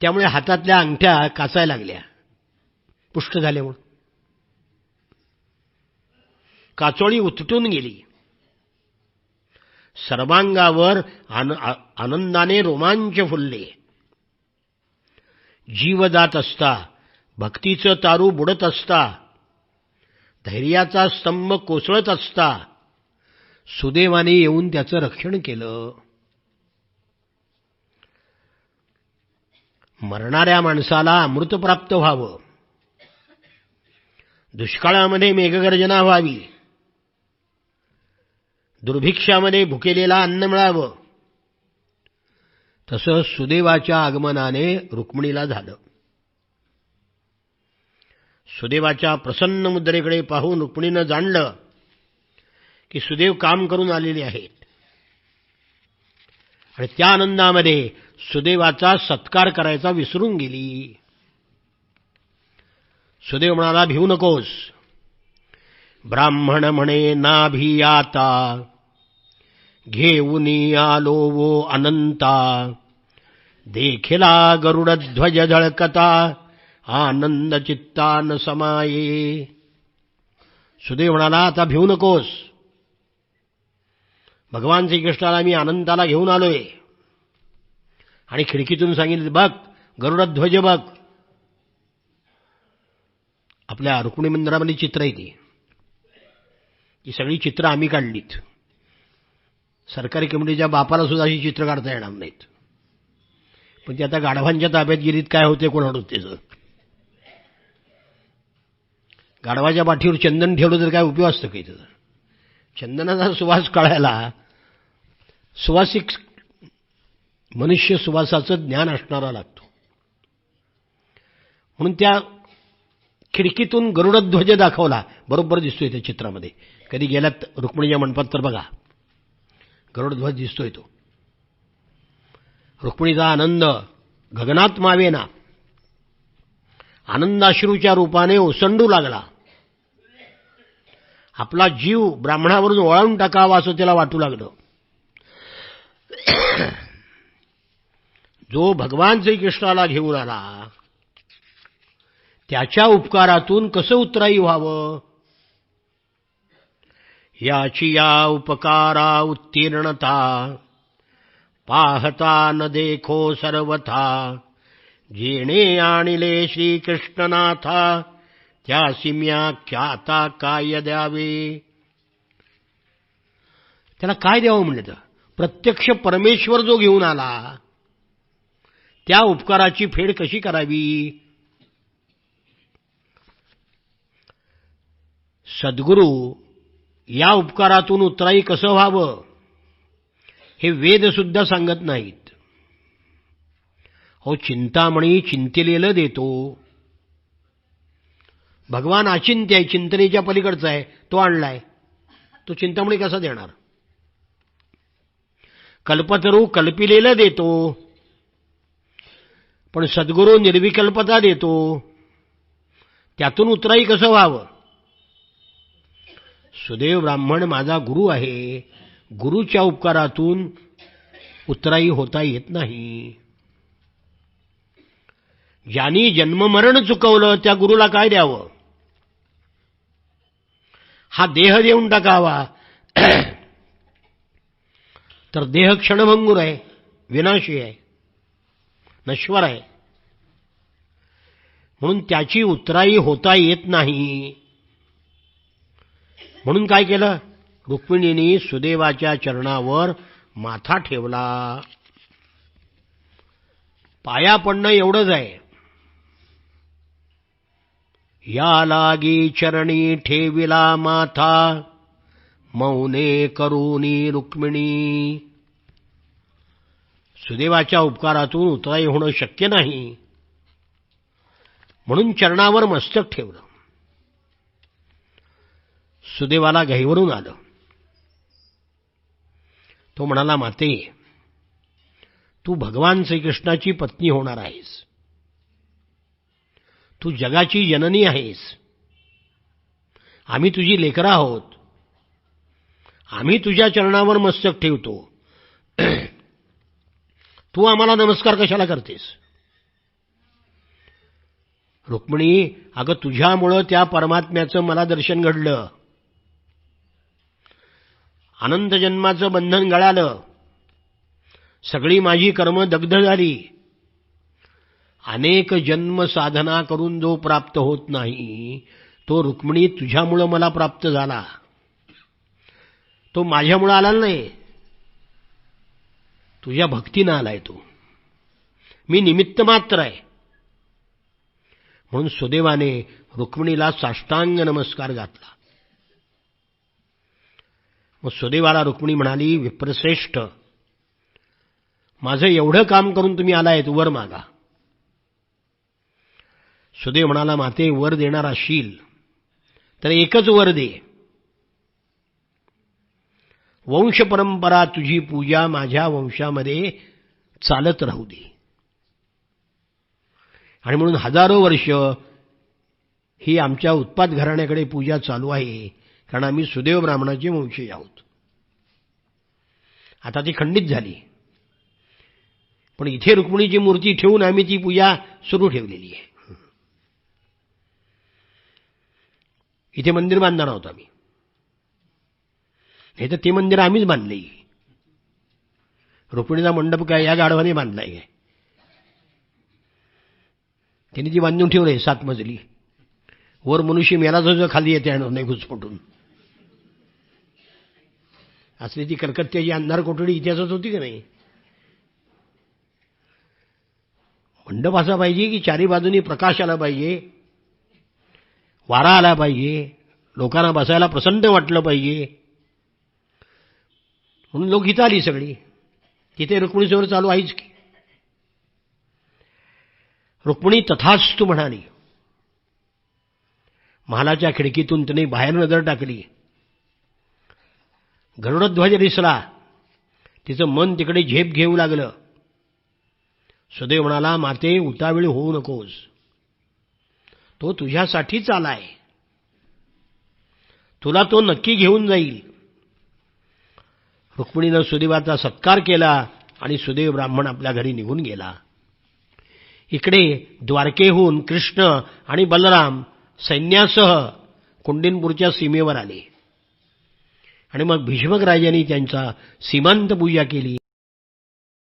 S1: त्यामुळे हातातल्या अंगठ्या काचायला लागल्या पुष्ट झाल्यामुळे. काचोळी उतटून गेली. सर्वांगावर आनंदाने रोमांच फुलले. जीव जात असता, भक्तीचं तारू बुडत असता, धैर्याचा स्तंभ कोसळत असता सुदैवाने येऊन त्याचं रक्षण केलं. मरणाऱ्या माणसाला अमृत प्राप्त व्हावं, दुष्काळामध्ये मेघगर्जना व्हावी, दुर्भिक्षामध्ये भुकेलेला अन्न मिळावं, तसं सुदैवाच्या आगमनाने रुक्मिणीला झालं. सुदैवाच्या प्रसन्न मुद्रेकडे पाहून रुक्मिणीनं जाणलं की सुदैव काम करून आलेले आहेत आणि त्या आनंदामध्ये सुदैवाचा सत्कार करायचा विसरून गेली. सुदैव म्हणाला, भिवू नकोस. ब्राह्मण म्हणे नाभियाता, घेऊनी आलो वो अनंता, देखिला गरुडध्वज झळकता, आनंद चित्तान समाये. सुदैव म्हणाला, आता भिवू नकोस. भगवान श्रीकृष्णाला मी अनंताला घेऊन आलोय. आणि खिडकीतून सांगितलं, बघ गरुडध्वज बघ. आपल्या रुक्मिणी मंदिरामध्ये चित्र आहे ती सगळी चित्र आम्ही काढलीत. सरकारी कमिटीच्या बापाला सुद्धा अशी चित्र काढता येणार नाहीत. पण ती आता गाढवांच्या ताब्यात गेलीत, काय होते कोणाकडून त्याचं. गाढवाच्या पाठीवर चंदन ठेवलं तर काय उपयोग असतं काही त्याचा. चंदनाचा सुवास कळायला सुवासिक मनुष्य सुवासाचं ज्ञान असणारा लागतो. म्हणून त्या खिडकीतून गरुडध्वज दाखवला, बरोबर दिसतोय त्या चित्रामध्ये. कधी गेल्यात रुक्मिणीच्या मंडपात तर बघा, गरुडध्वज दिसतोय तो. रुक्मिणीचा आनंद गगनात मावेना, आनंदाश्रूच्या रूपाने ओसंडू लागला. आपला जीव ब्राह्मणावरून वळवून टाकावा असं त्याला वाटू लागलं. जो भगवान श्रीकृष्णाला घेऊन आला त्याच्या उपकारातून कसं उत्तराई व्हावं. याची या उपकारा उत्तीर्णता, पाहता न देखो सर्वथा, जेणे आणिले श्रीकृष्णनाथा, त्यासी म्या ख्याता काय द्यावे. त्याला काय द्यावं म्हणलं तर प्रत्यक्ष परमेश्वर जो घेऊन आला त्या उपकाराची फेड कशी करावी. सद्गुरू या उपकारातून उत्तराई कसं व्हावं हे वेद सुद्धा सांगत नाहीत. हो, चिंतामणी चिंतेलेलं देतो. भगवान अचिंत्य आहे, चिंतनेच्या पलीकडचा आहे, तो आणलाय. तो चिंतामणी कसा देणार. कल्पतरू कल्पिलेलं देतो, पण सद्गुरू निर्विकल्पता देतो. त्यातून उत्तराई कसं व्हावं. सुदैव ब्राह्मण माझा गुरु आहे, गुरुच्या उपकारातून उत्तराई होता येत नाही. ज्यांनी जन्ममरण चुकवलं त्या गुरुला काय द्यावं. हा देह देऊन टाकावा तर देह क्षणभंगूर आहे, विनाशी आहे, नश्वर आहे. म्हणून त्याची उत्तराई होता येत नाही. म्हणून काय केलं, रुक्मिणीने सुदैवाच्या चरणावर माथा ठेवला. पाया पडणं एवढंच आहे. या लागी चरणी ठेविला माथा, मौने करूनी रुक्मिणी. सुदैवाच्या उपकारातून उत्तराई होणं शक्य नाही, म्हणून चरणावर मस्तक ठेवलं. सुदैवाला घाईवरून आलं. तो म्हणाला, माते तू भगवान श्रीकृष्णाची पत्नी होणार आहेस, तू जगाची जननी आहेस, आम्ही तुझी लेकरं आहोत, आम्ही तुझ्या चरणावर मस्तक ठेवतो, तू आम्हाला नमस्कार कशाला करतेस. रुक्मिणी, अगं तुझ्यामुळं त्या परमात्म्याचं मला दर्शन घडलं, अनंत जन्माचं बंधन गळालं, सगळी माझी कर्म दग्ध झाली, अनेक जन्म साधना करून जो प्राप्त होत नाही तो रुक्मिणी तुझ्यामुळं मला प्राप्त झाला. तो माझ्यामुळं आला नाही, तुझ्या भक्तीनं आलाय. तो मी निमित्त मात्र आहे. म्हणून सुदैवाने रुक्मिणीला साष्टांग नमस्कार घातला. मग सुदैवाला रुक्मिणी म्हणाली, विप्रश्रेष्ठ, माझं एवढं काम करून तुम्ही आलायत, वर मागा. सुदैव म्हणाला, माते वर देणार असशील तर एकच वर दे. वंश परंपरा तुझी पूजा माझ्या वंशामध्ये चालत राहू दे. आणि म्हणून हजारो वर्ष ही आमच्या उत्पात घराण्याकडे पूजा चालू आहे, कारण आम्ही सुदैव ब्राह्मणाचे वंशज आहोत. आता ती खंडित झाली, पण इथे रुक्मिणीची मूर्ती ठेवून आम्ही ती पूजा सुरू ठेवलेली आहे. इथे मंदिर बांधणार आहोत आम्ही, हे तर ते मंदिर आम्हीच बांधले. रुक्मिणीचा मंडप काय या गाढवाने बांधलाय काय? त्यांनी ती बांधून ठेवलंय 7 मजली. वर मनुष्य मेला जो खाली येते नाही घुसपटून. असली ती कलकत्त्याची अंधार कोठडी इतिहासात होती की नाही? मंडप असा पाहिजे की चारी बाजूनी प्रकाश आला पाहिजे, वारा आला पाहिजे, लोकांना बसायला प्रसन्न वाटलं पाहिजे. म्हणून लोक इथं आली सगळी. तिथे रुक्मिणीसमोर चालू आहेच की. रुक्मिणी तथास्तु म्हणाली. महालाच्या खिडकीतून तिने बाहेर नजर टाकली. गरुडध्वज दिसला. तिचं मन तिकडे झेप घेऊ लागलं. सुदैव म्हणाला, माते उतावीळ होऊ नकोस, तो तुझ्यासाठीच आलाय, तुला तो नक्की घेऊन जाईल. रुक्मिणीनं सुदैवाचा सत्कार केला आणि सुदैव ब्राह्मण आपल्या घरी निघून गेला. इकडे द्वारकेहून कृष्ण आणि बलराम सैन्यासह कुंडिनपूरच्या सीमेवर आले आणि मग भीष्मक राजांनी त्यांचा सीमांत पूजा केली.